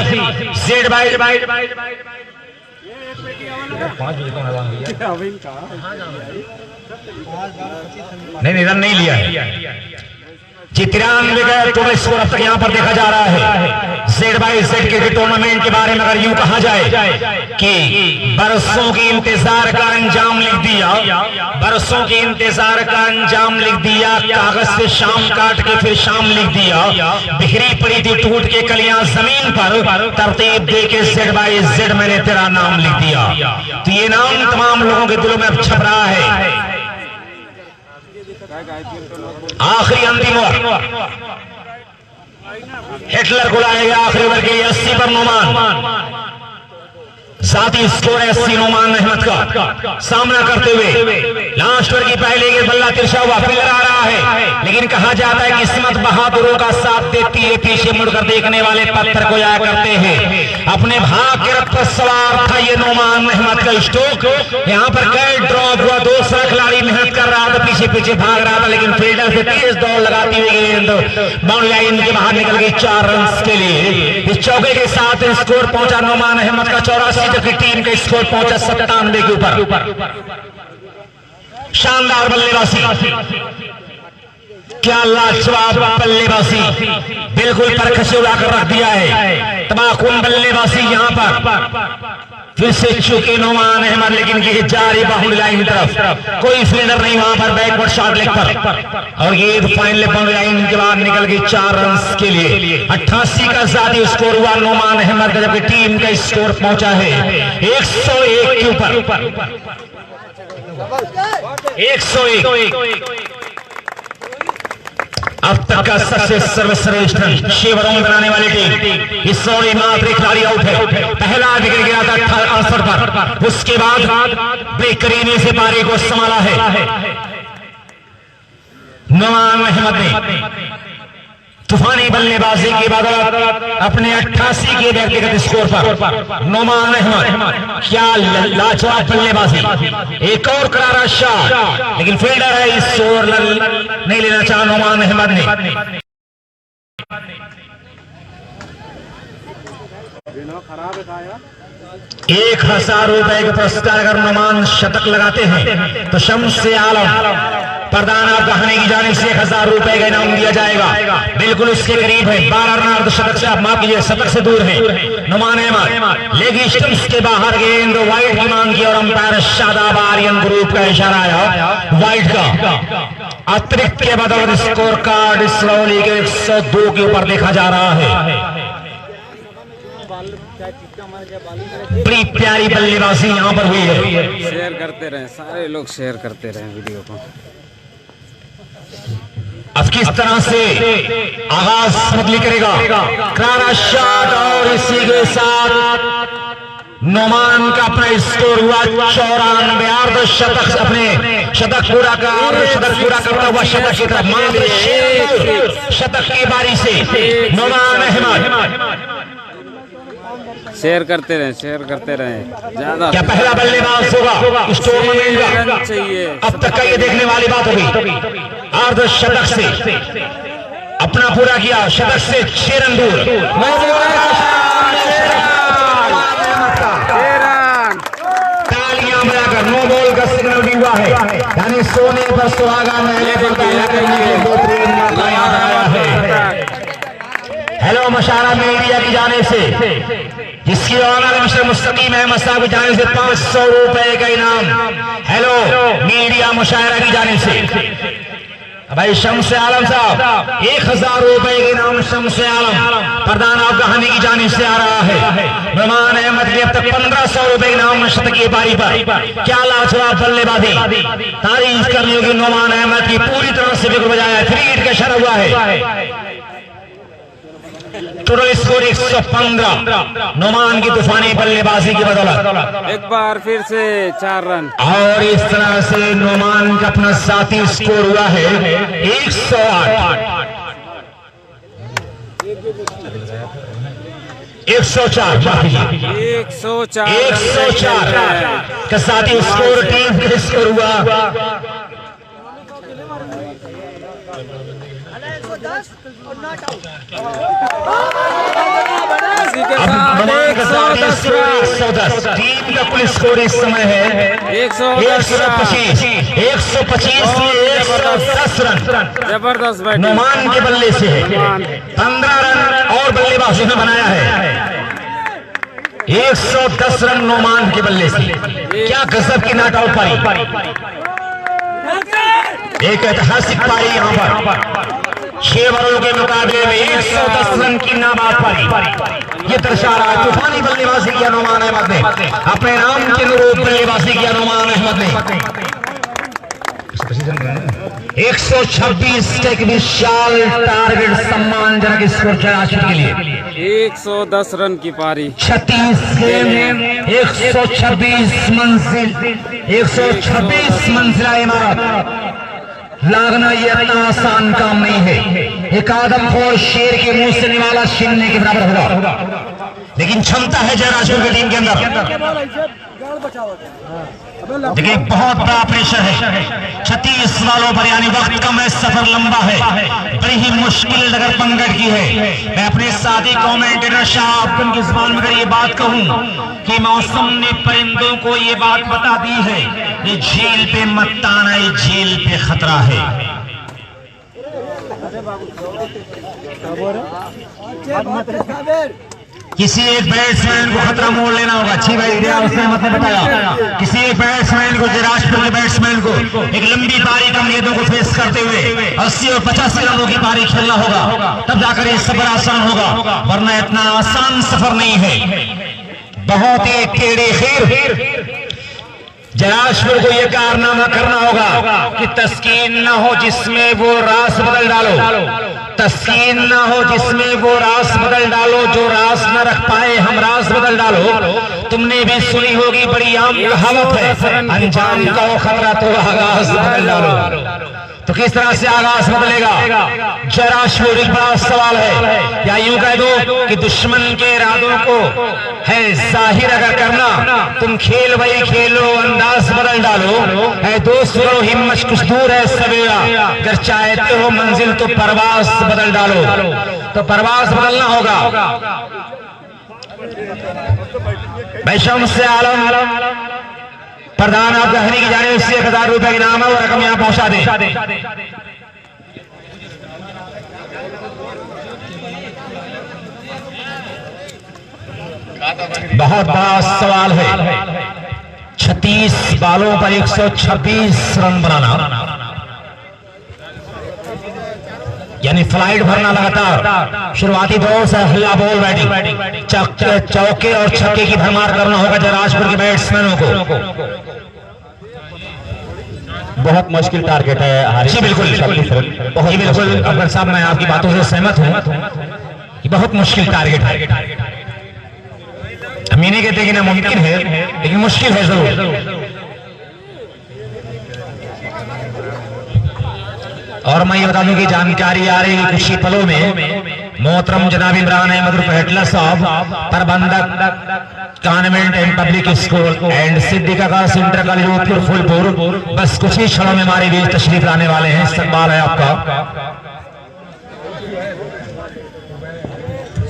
जेड बाई 5 बजे कौन ऐलान किया? नहीं रन नहीं लिया है जी। 93 का टोटल स्कोर अब तक यहाँ पर देखा जा रहा है। Z by Z cricket tournament के बारे में अगर यूं कहा जाए कि बरसों की इंतजार का अंजाम लिख दिया, बरसों की इंतजार का अंजाम लिख दिया, कागज से शाम काट के फिर शाम लिख दिया, बिखरी पड़ी थी टूट के कलियां जमीन पर, तरतीब दे के जेड बाई जेड मैंने तेरा नाम लिख दिया। तो ये नाम तमाम लोगों के दिलों में अब छप रहा है। आखिरी अंतिम ओवर, हिटलर को लाएगा आखिरी ओवर के लिए 80 पर नोमान। साथी स्कोर है 80 नोमान अहमद का सामना करते हुए। लास्ट ओवर की पहले गेंद बल्ला तिरछा हुआ, फिल्डर आ रहा है, लेकिन कहा जाता है कि किस्मत बहादुरों का साथ देती है, पीछे मुड़कर देखने वाले पत्थर को जाया करते हैं। अपने भाग के रथ पर सवार था ये नोमान अहमद का स्ट्रोक। यहाँ पर गैर ड्रॉप हुआ, दूसरा खिलाड़ी मेहनत कर रहा था, पीछे पीछे भाग रहा था, लेकिन फील्डर से तेज दौड़ लगाती हुई गेंद बाउंड्री लाइन के बाहर निकल गई 4 रन के लिए। इस चौके के साथ स्कोर पहुंचा नोमान अहमद का 84, जबकि टीम का स्कोर पहुंचा 97 के ऊपर। शानदार बल्लेबाजी, क्या लाजवाब बल्लेबाजी, बिल्कुल परखच उड़ाकर रख दिया है। तबाहकुन बल्लेबाजी यहाँ पर फिर से चूके नोमान अहमद, लेकिन ये जारी बाउंड्री लाइन की तरफ, कोई फील्डर नहीं वहां पर, बैकवर्ड शॉट लेग पर, और ये फाइनल बाउंड्री लाइन के बाद निकल गई 4 रन के लिए। 88 का जाती स्कोर हुआ नोमान अहमद का, जबकि टीम का स्कोर पहुंचा है 101 के ऊपर। 101 अब तक का सबसे सर्वश्रेष्ठ शिवरों में बनाने वाली टीम। इस सौरी मात्र खिलाड़ी आउट है। पहला विकेट गिरा था 68 पर, उसके बाद ब्रेक करीने से पारी को संभाला है नोमान अहमद ने। तूफानी बल्लेबाजी की बदौलत अपने 88 के व्यक्तिगत स्कोर पर नोमान अहमद, क्या लाजवाब बल्लेबाजी, एक और करारा शॉट, लेकिन फील्डर है, इस ओवर नहीं लेना चाहा नोमान अहमद ने। 1000 रुपए का पुरस्कार अगर नोमान शतक लगाते हैं तो शम्स-ए आलम प्रधान आप कहानी की जानिब से 1000 रुपए का इनाम दिया जाएगा। बिल्कुल उसके करीब है, 12 रन शतक से, आप माफ कीजिए, शतक से दूर है नोमान अहमद। लेकिन स्टंप्स के बाहर गेंद वाइड की मांग की और अंपायर शादाब आर्यन ग्रुप का इशारा आया वाइड का। अतिरिक्त के बदौलत स्कोर कार्ड स्लोली के 102 के ऊपर देखा जा रहा है। बड़ी प्यारी बल्लेबाजी यहाँ पर हुई है। शेयर करते रहे, सारे लोग शेयर करते रहे वीडियो को। अब किस तरह से आगाज बदली करेगा, करारा शॉट, और इसी के साथ नोमान का अपना स्कोर हुआ 94। अर्धशतक, अपने शतक पूरा का, शतक पूरा करता हुआ शतक की तरफ मात्र शतक की बारी से नोमान अहमद। शेयर करते रहे, शेयर करते रहे। ज्यादा क्या पहला बल्लेबाज होगा इस टूर्नामेंट का? चाहिए अब तक का ये देखने वाली बात होगी। अर्धशतक से अपना पूरा किया, शतक से 6 रन दूर। तालियां बजाकर नो बॉल का सिग्नल भी हुआ है, यानी सोने पर सुहागा महले पर तालियां करने के लिए 2-3 मौका यहाँ पर आया है। हेलो मशारा मीडिया की जाने से, जिसकी ऑनर मिस्टर मुस्तकीम अहमद साहब की जाने से 500 रुपए का इनाम। हेलो मीडिया मुशायरा की जाने से भाई शम्स-ए आलम साहब 1000 रुपए के इनाम शम्स-ए आलम प्रधान आप कहानी की जानिब से आ रहा है। नोमान अहमद के अब तक 1500 रुपए इनाम शतक की पारी पर। क्या लाजवाब बल्लेबाजी, तारीफ करनी होगी नोमान अहमद की, पूरी तरह से विकेट बजाया है, 3 विकेट का इशारा हुआ है। टोटल स्कोर 115 नोमान की तूफानी बल्लेबाजी की बदौलत। एक बार फिर से 4 रन, और इस तरह से नोमान का अपना साथी स्कोर हुआ है 108। 104 का साथी स्कोर टीम का स्कोर हुआ इसी के अब साथ नुमान के साथ 110 टीम का कुल स्कोर इस समय है 125 110 रन जबरदस्त बैटिंग नुमान के बल्ले से है। 15 रन और बल्लेबाजों ने बनाया है। 110 रन नुमान के बल्ले से, क्या गजब की नॉट आउट पारी, एक ऐतिहासिक पारी यहाँ पर 6 ओवरों के मुकाबले में 110 रन की नाबाद पारी। ये दर्शा रहा है तूफानी बल्लेबाजी की नुमान अहमद ने, अपने नाम के अनुरूप बल्लेबाजी की नुमान अहमद ने 126 का एक विशाल टारगेट सम्मानजनक स्कोर जयराजपुर के लिए। 110 रन की पारी 36 गेम 126 मंजिल 126 मंजिला इमारत लागना ये इतना आसान काम नहीं है। एक आदमखोर शेर के मुंह से निवाला छीनने के बराबर होगा, लेकिन क्षमता है जयराजपुर की टीम के अंदर। देखिए बहुत बड़ा प्रेशर है 36 वालों पर, यानी वक्त कम है, सफर लंबा है, बड़ी ही मुश्किल अगर पंगड़ की है। मैं अपने साथी कमेंटेटर शाह अब्दुल की जुबान में अगर ये बात कहूं कि मौसम ने परिंदों को ये बात बता दी है, ये झील पे मत आना, ये झील पे खतरा है। किसी एक बैट्समैन को खतरा मोड़ लेना होगा। अच्छी भाई उसने मतलब बताया, किसी एक बैट्समैन को, जयराजपुर के बैट्समैन को एक लंबी पारी कम गेंदों को फेस करते हुए 80 और 85 रनों की पारी खेलना होगा, तब जाकर ये सफर आसान होगा, वरना इतना आसान सफर नहीं है। बहुत ही टेढ़े खीर जयराजपुर को यह कारनामा करना होगा कि तस्कीन न हो जिसमें वो रास बदल डालो, तस्कीन न हो जिसमें वो रास बदल डालो, जो रास न रख पाए हम रास बदल डालो। तुमने भी सुनी होगी बड़ी आम कहावत है, अंजाम का हो खतरा तो आगाज बदल डालो। तो किस तरह से आगाज बदलेगा जयराजपुर, एक बड़ा सवाल है। या यूं कह दो कि दुश्मन के इरादों को है जाहिर अगर करना, तुम खेल वही खेलो, अंदाज बदल डालो। है दोस्तों हिम्मत कुछ दूर है सवेरा, अगर चाहते हो मंजिल तो परवास बदल डालो। तो परवास बदलना होगा। मैं शम्स आलम प्रधान आप गहरी की जाने उससे 1000 रुपए की नाम है, वो रकम यहाँ पहुंचा दे। बहुत बड़ा सवाल है 36 बालों पर 126 रन बनाना, यानी फ्लाइट भरना लगातार। शुरुआती दौर से हल्ला बोल बैटिंग, चौके और छक्के की भरमार करना होगा जयराजपुर के बैट्समैनों को। बहुत मुश्किल टारगेट है। जी बिल्कुल बिल्कुल अकबर साहब, मैं आपकी बातों से सहमत हूं कि बहुत मुश्किल टारगेट है। हम ये नहीं कहते कि नामुमकिन है, लेकिन मुश्किल है जरूर। और मैं ये बता दूं कि जानकारी आ रही है कुछ ही पलों में मोहतरम जनाब इमरान अहमद हेटला साहब, प्रबंधक convent and public school and Siddiqa का सेंटर का जोधपुर फुलपुर, बस कुछ ही क्षणों में हमारे बीच तशरीफ लाने वाले हैं। इस्तकबाल है आपका।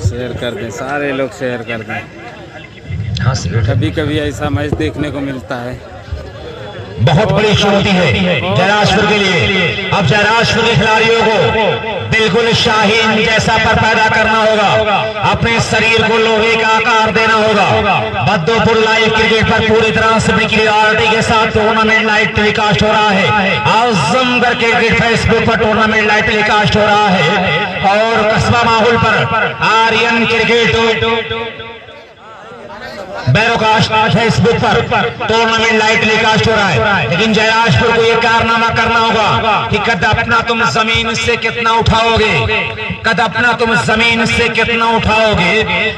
शेयर कर दें, सारे लोग शेयर कर दें। हाँ, कभी कभी ऐसा मैच देखने को मिलता है। बहुत बड़ी चुनौती है जयराजपुर के लिए। अब जयराजपुर के खिलाड़ियों को बिल्कुल शाहीन जैसा पर पैदा करना होगा, अपने शरीर को लोहे का आकार देना होगा। बद्दोपुर लाइव क्रिकेट पर पूरी तरह से अपनी क्लियरिटी के साथ टूर्नामेंट लाइव टेलीकास्ट हो रहा है। आजमगढ़ क्रिकेट फेसबुक पर टूर्नामेंट लाइव टेलीकास्ट हो रहा है, और कस्बा माहौल पर आर्यन क्रिकेट बैरोकास्ट फेसबुक पर टूर्नामेंट लाइव टेलीकास्ट हो रहा है। लेकिन जयराजपुर को यह कारनामा करना होगा कि कद अपना तुम जमीन से कितना उठाओगे, कद अपना तुम जमीन से कितना उठाओगे।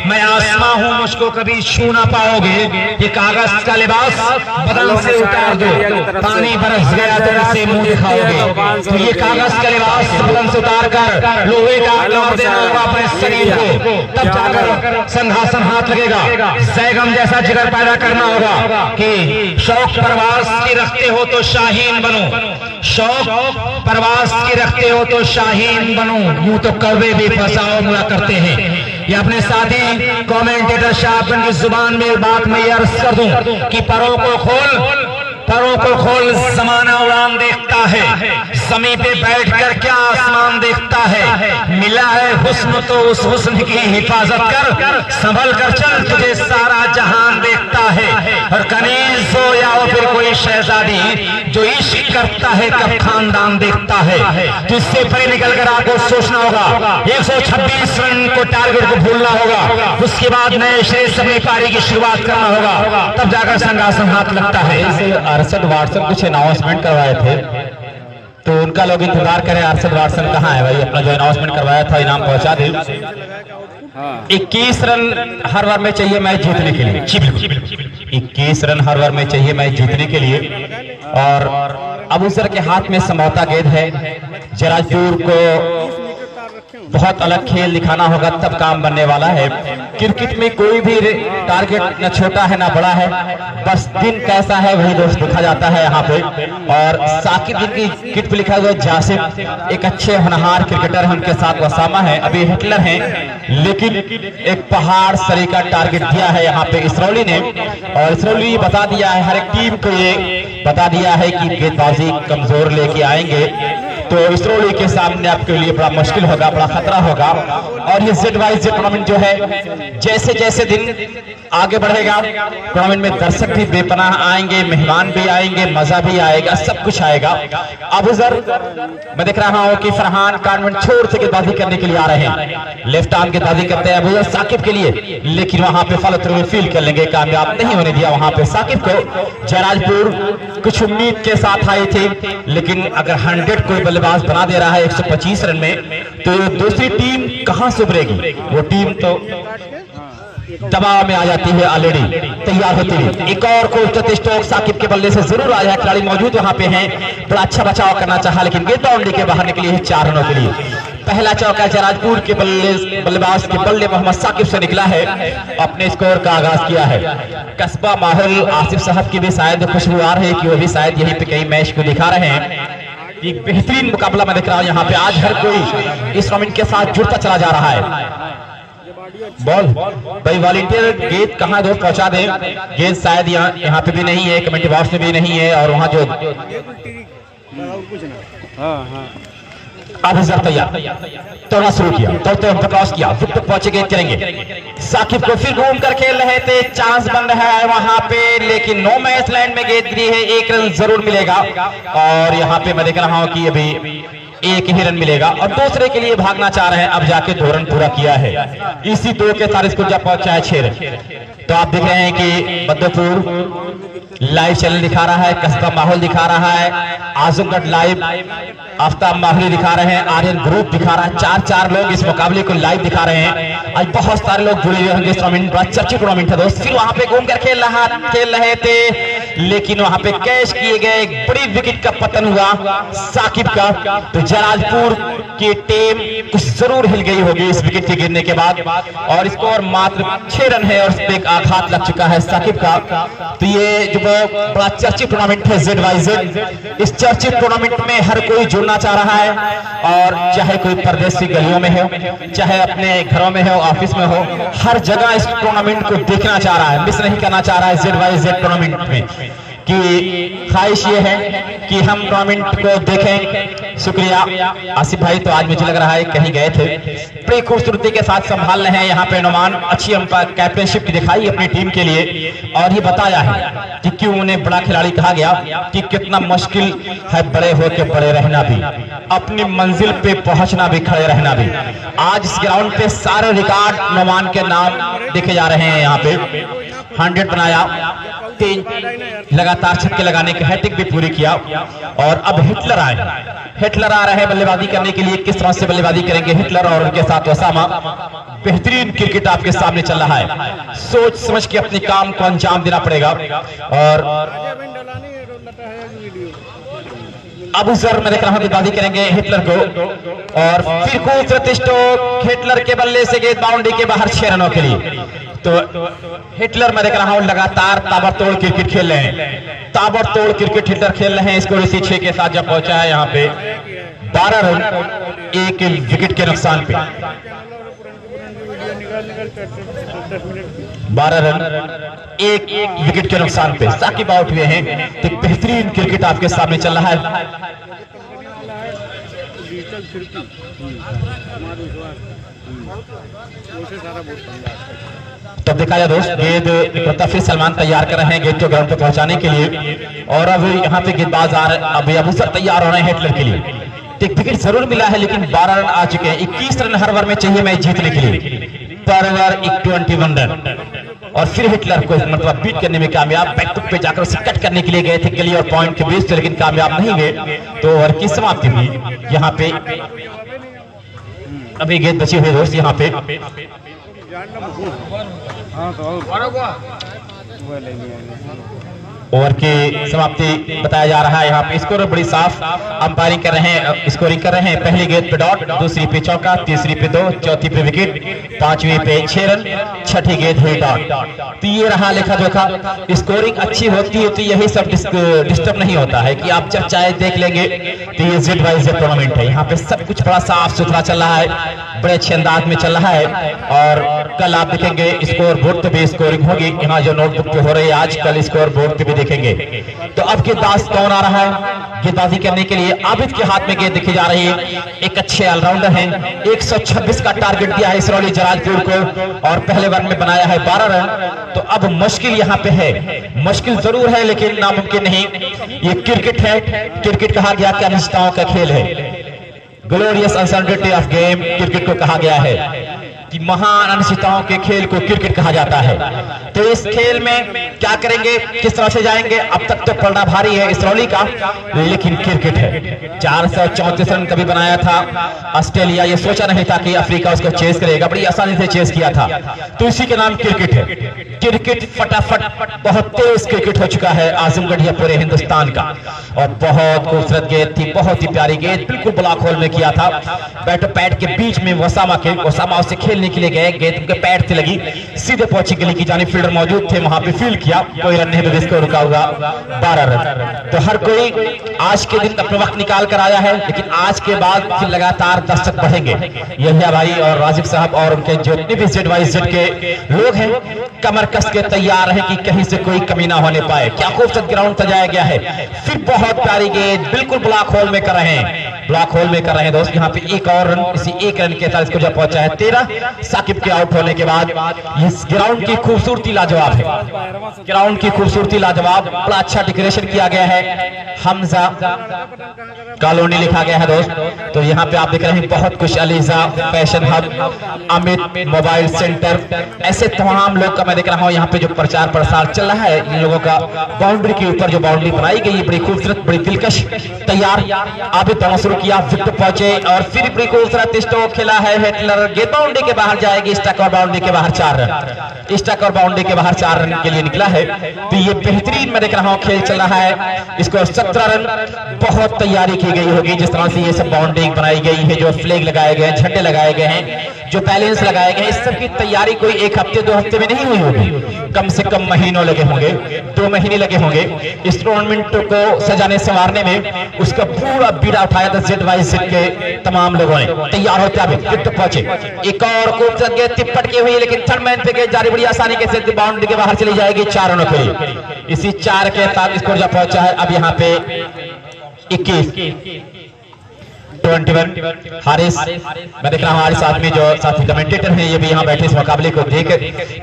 मैं आसमां हूं, मुझको कभी छू ना पाओगे। ये कागज का लिबास बदन से उतार दो, पानी बरस गया तो इसे मुंह दिखाओगे। तो ये कागज का लिबास बदन से उतार कर लोहे का आकार देना होगा अपने शरीर को, तब जाकर संघासन हाथ लगेगा। जयगम जैसा जिगर पैदा करना होगा कि शौक परवास की रखते हो तो शाहीन बनो, शौक परवास की रखते हो तो शाहीन बनो, यूं तो कौवे भी फसाओ मुआ करते हैं। ये अपने साथी कमेंटेटर शाह की जुबान में बात में अर्ज कर दूं कि परों को खोल जमाना उड़ान देखता है, ज़मीं पे बैठकर क्या आसमान देखता है, मिला है हुस्न तो उस हुस्न की हिफाजत कर, संभल कर चल तुझे सारा जहान देखता है। और कनीज हो या हो फिर कोई शहजादी जो इश्क करता है कब खानदान देखता है। जिससे परे निकल कर आपको सोचना होगा, 126 रन को टारगेट को भूलना होगा, उसके बाद नए श्रेष्ठ अपनी पारी की शुरुआत करना होगा, तब जाकर संगासन हाथ लगता है। अरशद वाटसन कुछ अनाउंसमेंट करवाए थे तो उनका लोग इंतजार करें। अरशद वाटसन कहाँ है भाई? अपना जो अनाउंसमेंट करवाया था इनाम पहुंचा दे। 21 रन हर ओवर में चाहिए मैच जीतने के लिए। 21 रन हर ओवर में चाहिए मैच जीतने के लिए। और अबूजर के हाथ में समझौता गेंद है। जराजपुर को बहुत अलग खेल दिखाना होगा तब काम बनने वाला है। क्रिकेट में कोई भी टारगेट न छोटा है ना बड़ा है, बस दिन कैसा है वही दोस्त देखा जाता है यहाँ पे। और साकिब जिनकी किट पे लिखा हुआ है जासिम, एक अच्छे होनहार क्रिकेटर हैं, उनके साथ वसामा है, अभी हिटलर हैं, लेकिन एक पहाड़ सरी का टारगेट दिया है यहाँ पे इसरौली ने। और इसरौली बता दिया है, हर एक टीम को ये बता दिया है कि गेंदबाजी कमजोर लेके आएंगे तो इसरौली के सामने आपके लिए बड़ा मुश्किल होगा, बड़ा खतरा होगा। और ये Z-वाइज टूर्नामेंट जो है जैसे जैसे दिन आगे बढ़ेगा टूर्नामेंट में दर्शक भी बेपनाह आएंगे, मेहमान भी आएंगे, मजा भी आएगा, सब कुछ आएगा। अबूजर मैं देख रहा हूं कि फरहान कानवेंट छोर से गेंदबाजी करने के लिए आ रहे हैं, लेफ्ट आर्म गेंदबाजी करते हैं अबूजर साकिब के लिए, लेकिन वहां पे फॉलो थ्रू फील्ड कर लेंगे, कामयाब नहीं होने दिया वहां पे साकिब को। जयराजपुर कुछ उम्मीद के साथ आई थी, लेकिन अगर 100 कोई बल्लेबाज बना दे रहा है 125 रन में तो दूसरी टीम कहां से उभरेगी? वो टीम तो दबाव में आ जाती है, ऑलरेडी तैयार होती है। एक और को स्टोक साकिब के बल्ले से जरूर आया है, खिलाड़ी मौजूद वहां पे हैं, बड़ा अच्छा बचाव करना चाहा लेकिन गेंद बाउंड्री के बाहर निकली है 4 रनों के लिए। पहला चौका जयराजपुर के बल्लेबाज के बल्ले मोहम्मद साकिब से निकला है, अपने स्कोर का आगाज किया है। कस्बा माहौल आसिफ साहब की भी शायद खुशबू आ रही है कि वो भी शायद यहीं पे कई मैच को दिखा रहे हैं। एक बेहतरीन मुकाबला मैं देख रहा हूं यहाँ पे, आज हर कोई इस टूर्नामेंट के साथ जुड़ता चला जा रहा है। बॉल भाई वॉलंटियर गेंद कहाँ दोस्त पहुंचा दे, गेंद शायद यहाँ पे भी नहीं है, कमेंट्री बॉक्स में भी नहीं है, और वहां जो अबूजर तैयार तोड़ना शुरू किया, तो हम क्रॉस किया, विकेट तक पहुंचे, गेंद करेंगे साकिब को, फिर घूम कर खेल रहे थे, चांस बन रहा है वहां पे, लेकिन नो मैच लैंड में गेंद गिरी है, 1 रन जरूर मिलेगा। और यहाँ पे मैं देख रहा हूं कि अभी 1 ही रन मिलेगा और दूसरे के लिए भागना चाह रहे हैं, अब जाके 2 रन पूरा किया है, इसी 2 के साथ इसको जब पहुंचा है 6 रन। तो आप देख रहे हैं कि बद्दोपुर लाइव चैनल दिखा रहा है, कस्बा माहौल दिखा रहा है, आजमगढ़ लाइव आफ्ताब माहौली दिखा रहे हैं, आर्यन ग्रुप दिखा रहा है, 4 लोग इस मुकाबले को लाइव दिखा रहे हैं। आज बहुत सारे लोग जुड़े हुए होंगे, इस टूर्नामेंट बड़ा चर्चित टूर्नामेंट है दोस्त। फिर वहां पे घूमकर खेल रहे थे, लेकिन वहां पे कैच किए गए, एक बड़ी विकेट का पतन हुआ साकिब का। तो जयराजपुर की टीम कुछ जरूर हिल गई होगी इस विकेट के गिरने के बाद, और स्कोर मात्र 6 रन है और उस पर एक आघात लग चुका है साकिब का। तो ये जो बड़ा चर्चित टूर्नामेंट है Z-वाइज, इस चर्चित टूर्नामेंट में हर कोई जुड़ना चाह रहा है, और चाहे कोई परदेश की गलियों में हो, चाहे अपने घरों में हो, ऑफिस में हो, हर जगह इस टूर्नामेंट को देखना चाह रहा है, मिस नहीं करना चाह रहा है Z-वाइज टूर्नामेंट में, कि ख्वाहिश ये है कि हम टूर्नामेंट को देखें। शुक्रिया आसिफ भाई, तो आज मुझे लग रहा है कहीं गए थे, बड़ी खूबसूरती के साथ संभाल रहे हैं यहाँ पे नुमान, अच्छी अंपायर कैप्टनशिप दिखाई अपनी टीम के लिए, और ये बताया है कि क्यों उन्हें बड़ा खिलाड़ी कहा गया, कि कितना मुश्किल है बड़े होकर बड़े रहना भी, अपनी मंजिल पे पहुंचना भी, खड़े रहना भी। आज इस ग्राउंड पे सारे रिकॉर्ड नुमान के नाम देखे जा रहे हैं। यहाँ पे 100 बनाया, 3 लगातार छक्के लगाने की हैट्रिक भी पूरी किया, और अब हिटलर आ रहे हैं बल्लेबाजी करने के लिए। किस तरह से बल्लेबाजी करेंगे हिटलर और उनके साथ वसामा? बेहतरीन क्रिकेट आपके सामने चल रहा है, सोच समझ के अपने काम को अंजाम देना पड़ेगा। और अबू जर मैं देख रहा हूं गेंदबाजी करेंगे हिटलर को, और फिर खूबसूरत स्ट्रोक हिटलर के बल्ले से गेंद बाउंड्री के बाहर 6 रनों के लिए। तो हिटलर मैं देख रहा हूं लगातार ताबड़तोड़ क्रिकेट खेल रहे हैं, ताबड़तोड़ क्रिकेट हिटलर खेल रहे हैं। स्कोर इसी 6 के साथ जब पहुंचा है यहाँ पे 12 रन 1 विकेट के नुकसान पे, 12 रन 1 विकेट के नुकसान पे साकिब आउट हुए हैं। तो बेहतरीन क्रिकेट आपके सामने चल रहा है। तब देखा जाए दोस्त, गेंद फिर सलमान तैयार कर रहे हैं गेंद को ग्राउंड पर पहुंचाने के लिए, और अब यहाँ पे गेंदबाज आ रहे, अभी अबू सर तैयार हो रहे हैं हिटलर के लिए। एक विकेट जरूर मिला है लेकिन 12 रन आ चुके हैं। 21 रन हर ओवर में चाहिए मैच जीतने के लिए, पर ओवर 21 रन। और फिर हिटलर को मतलब बीट करने में कामयाब, बैकफुट पे जाकर उसे कट करने के लिए गए थे गली और पॉइंट के बीच से, लेकिन कामयाब नहीं गए। तो ओवर की समाप्ति हुई यहाँ पे। अभी गेंद बची हुई दोस्त यहाँ पे, ओवर की समाप्ति बताया जा रहा है यहाँ पे। स्कोर बड़ी साफ अंपायरिंग कर रहे हैं, स्कोरिंग कर रहे हैं। पहली गेंद पे डॉट, दूसरी पे चौका, तीसरी पे 2, चौथी पे विकेट, पांचवी पे 6 रन, छठी गेंद हुई डॉट। तो ये रहा लेखा जोखा। स्कोरिंग अच्छी होती है तो यही सब डिस्टर्ब नहीं होता है कि आप जब चाहे देख लेंगे। तो ये जेड वाइज टूर्नामेंट है, यहाँ पे सब कुछ बड़ा साफ सुथरा चल रहा है, बड़े अच्छे अंदाज में चल रहा है। और कल आप देखेंगे स्कोर बोर्ड पे भी स्कोरिंग होगी, यहाँ जो नोटबुक पे हो रही है आज, कल स्कोर बोर्ड पे भी देखेंगे। तो अब गेंदबाज कौन आ रहा है गेंदबाजी करने के लिए? आबिद के हाथ में गेंद दिखी जा रही है। एक अच्छे ऑलराउंडर हैं, 126 का टारगेट दिया है इसरौली जराजपुर को, और पहले ओवर में बनाया है 12 रन। तो अब मुश्किल यहाँ पे है, मुश्किल जरूर है लेकिन नामुमकिन नहीं। ये क्रिकेट है, क्रिकेट कहा गया कि अनिश्चितताओं का खेल है, glorious uncertainty of game cricket को कहा गया है, कि महान अनिश्चितताओं के खेल को क्रिकेट कहा जाता है। तो इस खेल में क्या करेंगे, किस तरह से जाएंगे? अब तक तो पलड़ा भारी है इसरौली का, लेकिन क्रिकेट है। 434 रन कभी बनाया था ऑस्ट्रेलिया, ये सोचा नहीं था कि अफ्रीका उसको चेस करेगा, बड़ी आसानी से चेस किया था। तो इसी के नाम क्रिकेट है। क्रिकेट फटाफट बहुत तेज क्रिकेट हो चुका है आजमगढ़ या पूरे हिंदुस्तान का। और बहुत खूबसूरत गेंद थी, बहुत ही प्यारी गेंद, बिल्कुल ब्लॉक होल में किया था। बैट पैड के बीच में वसामा उसे खेलने के लिए गए, गेंद उनके पैड से लगी, सीधे पहुंची गली की जानी। फील्डर मौजूद थे, वहां पे फील्ड किया, कोई रन नहीं मिला, इसको रुका हुआ 12 रन। तो हर कोई आज के दिन अपना वक्त निकाल कर आया है, लेकिन आज के बाद फिर लगातार दर्शक बढ़ेंगे। यहिया भाई और राजीव साहब और उनके जितने भी जेड वाई जेड के लोग हैं, कमर कस के तैयार है कि कहीं से कोई कमी ना होने पाए। क्या खूबसूरत ग्राउंड सजाया गया है। फिर बहुत प्यारी गेंद, बिल्कुल ब्लॉक होल में कर रहे हैं, ब्लॉक होल में कर रहे हैं दोस्त। यहाँ पे एक और रन, इसी एक रन के साथ इसको जब पहुंचा है 13 साकिब के आउट होने के बाद। इस ग्राउंड की खूबसूरती लाजवाब है, ग्राउंड की खूबसूरती लाजवाब, बड़ा अच्छा डेकोरेशन किया गया है। हमजा कॉलोनी लिखा गया है दोस्त। तो यहाँ पे आप देख रहे हैं बहुत कुछ, ELISA fashion hub, Amit mobile centre, ऐसे तमाम लोग का मैं देख रहा हूँ यहाँ पे जो प्रचार प्रसार चल रहा है। इन लोगों का बाउंड्री के ऊपर जो बाउंड्री बनाई गई है बड़ी खूबसूरत, बड़ी दिलकश तैयार। आबिद दौड़ शुरू किया, विकेट पहुंचे और फिर बड़ी खूबसूरत स्ट्रोक खेला है हिटलर। गेंद बाउंड्री के बाहर जाएगी, स्टक और बाउंड्री के बाहर 4 रन, स्टक और बाउंड्री के बाहर 4 रन के लिए निकला है। तो ये बेहतरीन मैं देख रहा हूँ खेल चल रहा है। इसको 17 रन, बहुत तैयारी की गई होगी जिस तरह से ये सब बाउंड्री बनाई गई है, जो फ्लैग लगाए गए हैं, झंडे लगाए गए हैं, जो बैलेंस लगाए गए हैं, इस सब की तैयारी कोई एक हफ्ते 2 हफ्ते में नहीं हुई होगी, कम से कम महीनों लगे होंगे, 2 महीने लगे होंगे इस टूर्नामेंट को सजाने संवारने में। उसका पूरा बीड़ा उठाया था जेड वाई जेड के तमाम लोगों ने। तैयार होते अभी विकेट पहुंचे, एक और खूबसूरत गेंद तिप्पट की हुई, लेकिन थर्ड मैन पे गेंद जारी बड़ी आसानी के साथ बाउंड्री के बाहर चली जाएगी 4 रनों के लिए। इसी 4 के साथ स्कोर जब पहुंचा है अब यहाँ पे 21 हारिस, मैं देख रहा हूँ हारिस आदमी जो साथी कमेंटेटर हैं, ये भी यहाँ बैठे इस मुकाबले को देख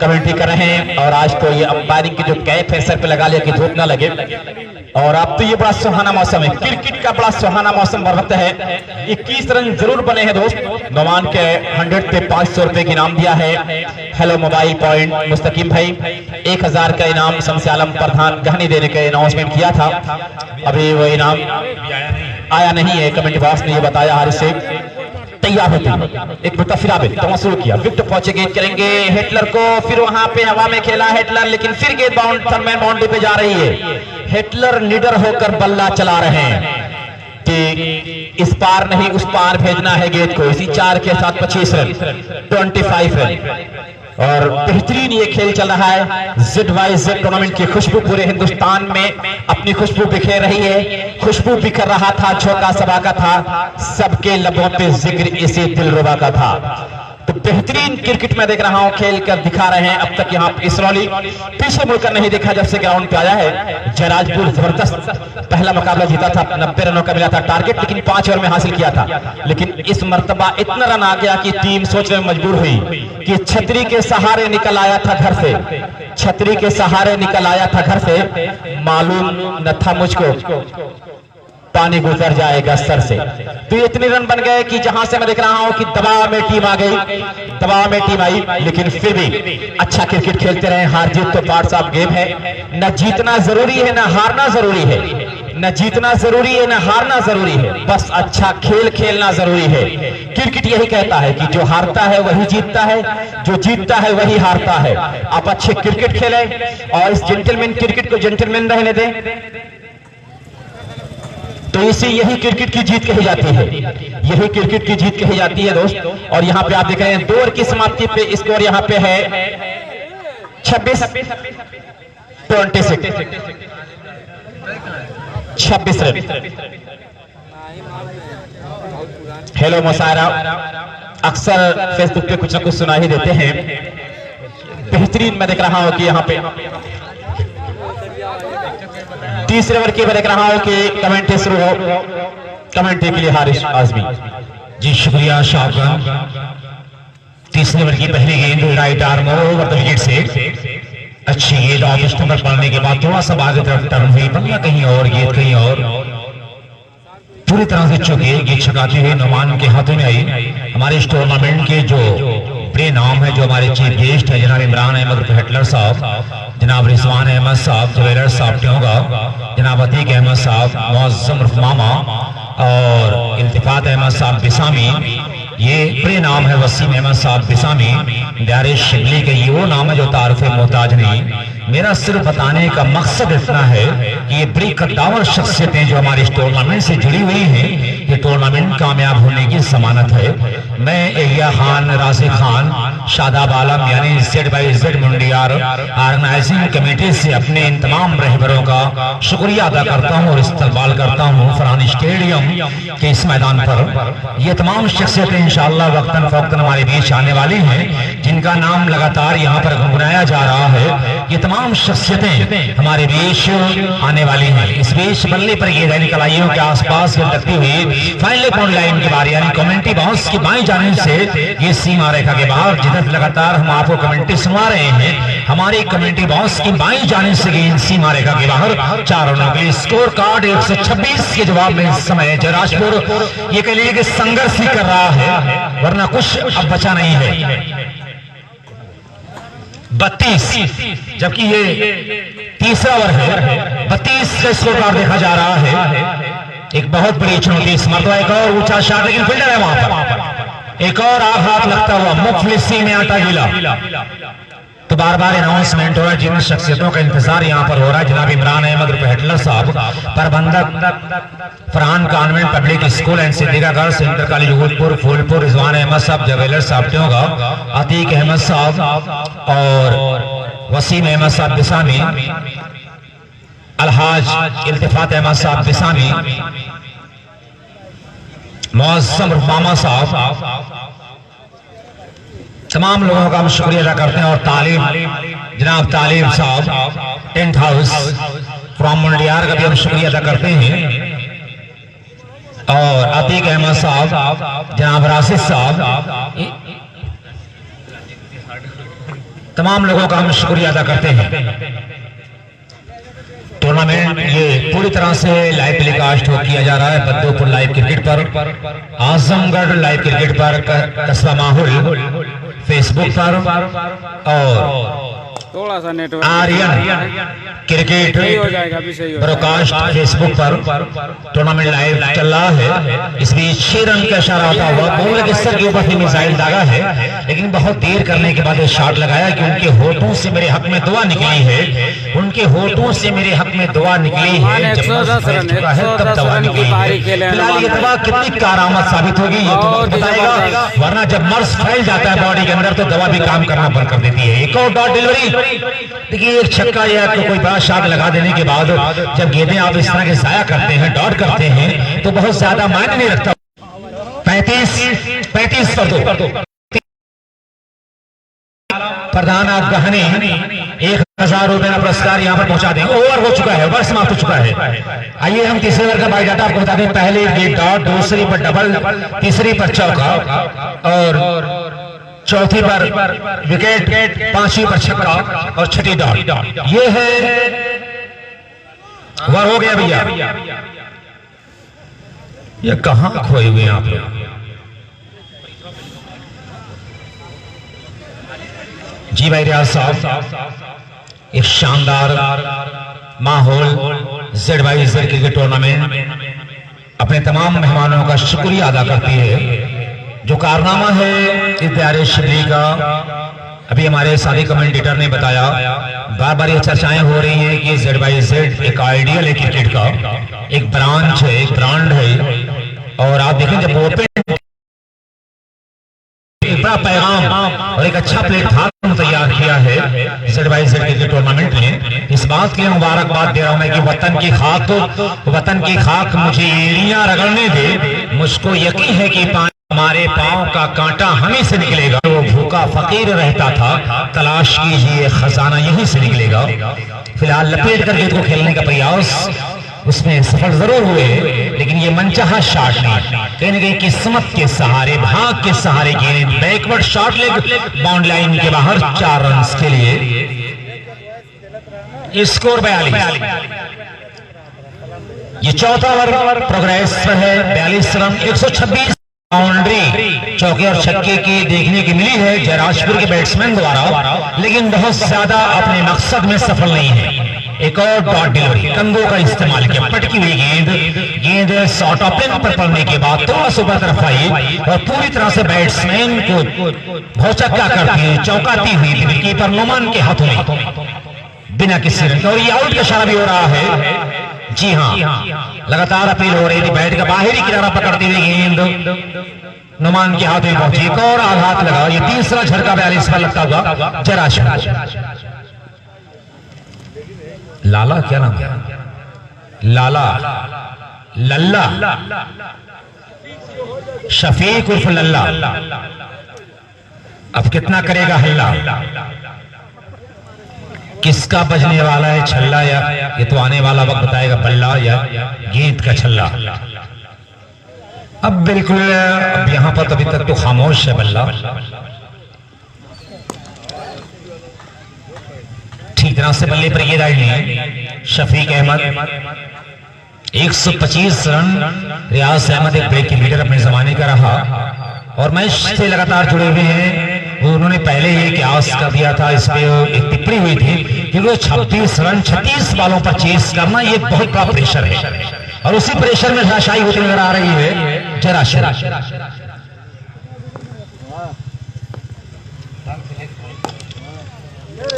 कमेंट्री कर रहे हैं। और आज तो ये अंपायरिंग की जो कैप है सर पे लगा लिया कि धूप ना लगे। और अब तो ये बड़ा सुहाना मौसम है, क्रिकेट का बड़ा सुहाना मौसम बरकत है। 21 रन जरूर बने हैं दोस्त। नौमान के 100 पे 500 रुपए का इनाम दिया है हेलो मोबाइल पॉइंट मुस्तकीम भाई। 1000 का इनाम शम्स आलम प्रधान गहनी देने का अनाउंसमेंट किया था, अभी वो इनाम आया नहीं है, कमेंट बॉक्स ने ये बताया। हारिस से तैयार होते एक मुतफिर शुरू किया, विकेट पहुंचे, गेंद करेंगे हिटलर को, फिर वहां पे हवा में खेला हिटलर, लेकिन फिर गेंद बाउंड्री पे जा रही है। हिटलर निडर होकर बल्ला चला रहे हैं, कि इस पार नहीं उस पार भेजना है गेंद को। इसी 4 के साथ 25 रन, 25 रन। और बेहतरीन ये खेल चल रहा है। ZYZ टूर्नामेंट की खुशबू पूरे हिंदुस्तान में अपनी खुशबू बिखेर रही है। खुशबू बिखर रहा था, झोंका सबा का था, सबके लबों पे जिक्र इसी दिलरुबा का था। तो बेहतरीन क्रिकेट में देख रहा हूं, खेल कर दिखा रहे हैं। अब तक यहाँ इसरौली पीछे मुड़कर नहीं देखा जब से ग्राउंड पे आया है। जयराजपुर जबरदस्त पहला मुकाबला जीता था, 90 रनों का मिला था टारगेट, लेकिन 5 ओवर में हासिल किया था। लेकिन इस मर्तबा इतना रन आ गया कि टीम सोचने में मजबूर हुई कि छतरी के सहारे निकल आया था घर से, छतरी के सहारे निकल आया था घर से, मालूम न था मुझको पानी गुजर जाएगा सर से। तो इतने रन बन गए कि जहां से मैं देख रहा हूं कि दबाव में टीम आ गई, दबाव में टीम आई, लेकिन फिर भी अच्छा क्रिकेट खेलते रहे। हार जीत तो पार्ट्स ऑफ गेम है, न जीतना जरूरी है न हारना जरूरी है, न जीतना जरूरी है न हारना जरूरी है, बस अच्छा खेल खेलना जरूरी है। क्रिकेट यही कहता है कि जो हारता है वही जीतता है, जो जीतता है वही हारता है। आप अच्छे क्रिकेट खेलें और इस जेंटलमैन क्रिकेट को जेंटलमैन रहने दें, तो इसे यही क्रिकेट की जीत कही जाती है, यही क्रिकेट की जीत कही जाती है दोस्त। और यहाँ पे आप देख रहे हैं 2 ओवर की समाप्ति पे स्कोर यहाँ पे है 26 रन। हेलो मुशायरा, अक्सर फेसबुक पे कुछ ना कुछ सुना ही देते हैं। बेहतरीन मैं देख रहा हूं कि यहाँ पे तीसरे ओवर की देख रहा हूं कि कमेंट्री शुरू हो। कमेंट्री के लिए हारिस आजमी जी शुक्रिया शाहजान। तीसरे ओवर की पहली गेंद right arm over the wicket से अच्छी गेंद ऑफ स्टंपर पड़ने के बाद थोड़ा सा आगे तरफ टर्न हुई, बल्ला कहीं और गेंद कहीं और, पूरी तरह से चुकी गेंद छकाती हुई नुमान के हाथों में आई। हमारे इस टूर्नामेंट के जो बड़े नाम है, जो हमारे चीफ गेस्ट है जनाब इमरान अहमद हेटलर साहब, जनाब रिजवान अहमद साहब ज्वेलर साहब ट्योंगा, जनाब अतीक अहमद साहब मुअज्जम मामा और इल्तिफात अहमद साहब बिसामी, ये बड़े नाम है। वसीम अहमद साहब बिसामी दारे शिबली के, ये वो नाम है जो तारफ़े मोहताज नहीं। मेरा सिर्फ बताने का मकसद इतना है कि ये बड़ी कद्दावर शख्सियतें जो हमारे इस टूर्नामेंट से जुड़ी हुई हैं, ये टूर्नामेंट कामयाब होने की जमानत है। मैं एहिया खान, राजी खान, शादाब आलम यानी ZYZ मुंडियार ऑर्गेनाइजिंग कमेटी से अपने इन तमाम रहबरों का शुक्रिया अदा करता हूँ और इस्तकबाल करता हूँ फरहान स्टेडियम के इस मैदान पर। ये तमाम शख्सियतें इंशाअल्लाह वक्तन फवक्तन हमारे बीच आने वाली हैं, जिनका नाम लगातार यहाँ पर गुनगुनाया जा रहा है। ये तमाम शख्सियतें हमारे बीच आने वाली हैं। इस बीच बल्ले पर ये रैनिकलाइयों के आसपास लगती हुई फाइनल पॉइंट लाइन के बाहर यानी कमेंट्री बॉक्स की बाईं जानिब से ये सीमा रेखा के बाहर, जिधर लगातार हम आपको कमेंट्री सुनवा रहे हैं, हमारी कमेंट्री बॉक्स की बाईं जानिब से ये सीमा रेखा के बाहर 4 रनों के स्कोर कार्ड 126 के जवाब में इस समय जयराजपुर ये कह लीजिए कि संघर्ष ही कर रहा है, वरना कुछ अब बचा नहीं है। 32, जबकि ये तीसरा ओवर है, 32 का स्कोर कार्ड देखा जा रहा है। एक बहुत बड़ी चुनौती इस मरतबा, एक और ऊंचा शॉट, लेकिन फील्डर है वहां पर, एक और आघात लगता हुआ मुफलिसी में आटा गिला। तो बार बार अनाउंसमेंट हो रहा है, जिन शख्सियतों का इंतजार यहाँ पर हो रहा है, जनाब इमरान अहमद हेटलर साहब, प्रबंधक Farhan convent public school and Siddiqa girls inter college Udaipur Phulpur, Rizwan Ahmad साहब ज्वेलर साहब ट्योंगा, अतीक अहमद साहब और वसीम अहमद साहब बिसामी, अलहाज इल्तिफात अहमद साहब बिसामी, मुअज्जम मामा साहब, तमाम लोगों का हम शुक्रिया अदा करते हैं। और तालीम जनाब तालीम साहब टेंट हाउस फ्रॉम मुंडियार का भी हम शुक्रिया अदा करते हैं। और अतीक अहमद साहब, जनाब राशिद साहब, तमाम लोगों का हम शुक्रिया अदा करते हैं। टूर्नामेंट ये पूरी तरह से लाइव टेलीकास्ट किया जा रहा है बद्दोपुर लाइव क्रिकेट पर, आजमगढ़ लाइव क्रिकेट पर, कस्बा माहौल फेसबुक पर और थोड़ा सा नेटवर्क आर्यन क्रिकेट सही हो जाएगा, अभी सही हो जाएगा। ब्रॉडकास्ट फेसबुक पर टूर्नामेंट लाइव चल रहा है। इस बीच 6 रन का इशारा आता हुआ बॉल के सर के ऊपर भी मिसाइल दागा है, लेकिन बहुत देर करने के बाद शॉट लगाया कि उनके होठों से मेरे हक में दुआ निकली है, उनके होठों से मेरे हक में दुआ निकली है। जब 110 रन तब दवा निकली है। फिलहाल ये दवा कितनी कारआमद साबित होगी ये तो वक्त बताएगा, वरना जब मर्ज फैल जाता है बॉडी के अंदर तो दवा भी काम करना बंद कर देती है। एक और डॉट डिलीवरी, देखिए एक छक्का या तो कोई बड़ा शॉट लगा देने के बाद जब गेंदें आप इस तरह के जाया करते हैं, डॉट करते हैं, तो बहुत ज्यादा मायने नहीं रखता। 35 पर 2 प्रधान आप गहने 1000 रुपए का पुरस्कार यहाँ पर पहुंचा दें। ओवर हो चुका है, ओवर समाप्त हो चुका है। आइए हम तीसरे ओवर का बायोडाटा आपको बता दें। पहले गेट डॉट, दूसरी पर डबल, तीसरी पर चौका और चौथी पर विकेट, पांचवी पर छक्का और छठी डॉट। ये है ओवर हो गया भैया। ये कहां खोए हुए हैं आप लोग? जी भाई रियाज साहब, एक शानदार माहौल Z/Z क्रिकेट टूर्नामेंट अपने तमाम मेहमानों का शुक्रिया अदा करती है। जो कारनामा है इस प्यारे शिबली का, अभी हमारे साथी कमेंटेटर ने बताया, बार बार ये चर्चाएं हो रही हैं कि Z/Z एक आइडियल है क्रिकेट का, एक ब्रांच है, एक ब्रांड है। और आप देखें जब ओपन बड़ा पैगाम और एक अच्छा प्लेटफॉर्म तैयार किया है Z/Z क्रिकेट टूर्नामेंट ने। इस बात के लिए मुबारकबाद दे रहा हूं मैं कि वतन की खाक मुझे एड़ियां रगड़ने दे। मुझको यकीन है कि हमारे पांव का कांटा हमें से निकलेगा। वो भूखा फकीर रहता था, तलाश कीजिए खजाना यहीं से निकलेगा। फिलहाल लपेट कर गेंद को खेलने का प्रयास, उसमें सफल जरूर हुए, लेकिन ये मनचाहा शॉट नहीं, कहीं ना कहीं किस्मत के सहारे, भाग के सहारे गेंद backward shot leg bound line के बाहर 4 रन के लिए। स्कोर 42। ये चौथा ओवर प्रोग्रेस पर है। 42 रन, 126 बाउंड्री चौके और छक्के की देखने की मिली है जयराजपुर के बैट्समैन द्वारा, लेकिन बहुत ज्यादा अपने मकसद में सफल नहीं है। एक और डॉट डिलीवरी, कंधों का इस्तेमाल किया, पटकी हुई गेंद शॉर्ट ओपन पर पड़ने के बाद थोड़ा सा ऊपर तरफ आई और पूरी तरह से बैट्समैन को भौचक्का करती है, चौंकाती हुई कीपर नुमान के हाथों में बिना किसी रन। और ये आउट का इशारा भी हो रहा है। जी हाँ, लगातार अपील हो रही थी। बैट का बाहरी किनारा पकड़ती हुई गेंद नुमान के हाथ में पहुंची, एक और आघात लगा। ये तीसरा झटका 42 पर लगता हुआ जयराजपुर। लाला क्या नाम है? लाला, लल्ला, शफीक उर्फ लल्ला। अब कितना करेगा हल्ला? किसका बजने वाला है छल्ला, या ये तो आने वाला वक्त बताएगा, बल्ला या गेंद का छल्ला। अब बिल्कुल अब यहां पर अभी तक तो खामोश है बल्ला। ठीक तरह से बल्ले पर गेंद आई नहीं। शफीक अहमद 125 रन। रियाज अहमद एक ब्रेक के लीडर अपने जमाने का रहा और मैच से लगातार जुड़े हुए हैं। उन्होंने पहले ही क्यास कर दिया था, इस पे एक टिप्पणी हुई थी क्योंकि 26 रन 36 बालों पर चेस करना ये बहुत बड़ा प्रेशर है और उसी प्रेशर में धराशायी होती नजर आ रही है जयराजपुर।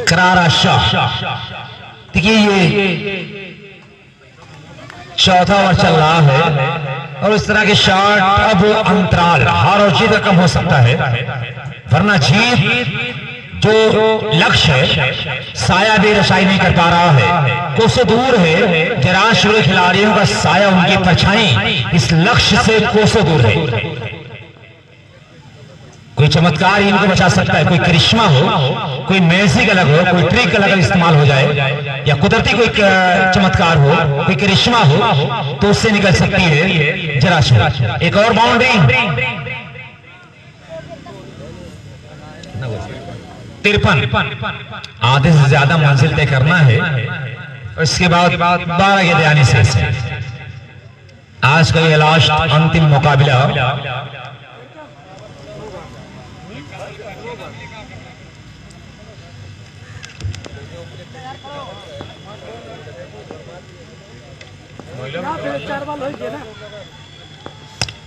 करारा शॉट। देखिए ये चौथा ओवर चल रहा है और इस तरह के शॉट अब अंतराल हार और जीत कम हो सकता है, वरना जीत जो लक्ष्य है साया भी रसाई नहीं कर पा रहा है, कोसों दूर है। जयराजपुर खिलाड़ियों का साया, उनकी परछाई इस लक्ष्य से कोसों दूर है। कोई चमत्कार ही इनको बचा सकता है, कोई करिश्मा हो, कोई मैजिक अलग हो, कोई ट्रिक अलग इस्तेमाल हो जाए या कुदरती कोई चमत्कार हो, कोई करिश्मा हो तो उससे निकल सकती है जयराजपुर। एक और बाउंड्री 53। आधे से ज्यादा मंजिल तय करना है और इसके बाद 12 गेंदें आनी शेष है। आज का ये लास्ट अंतिम मुकाबला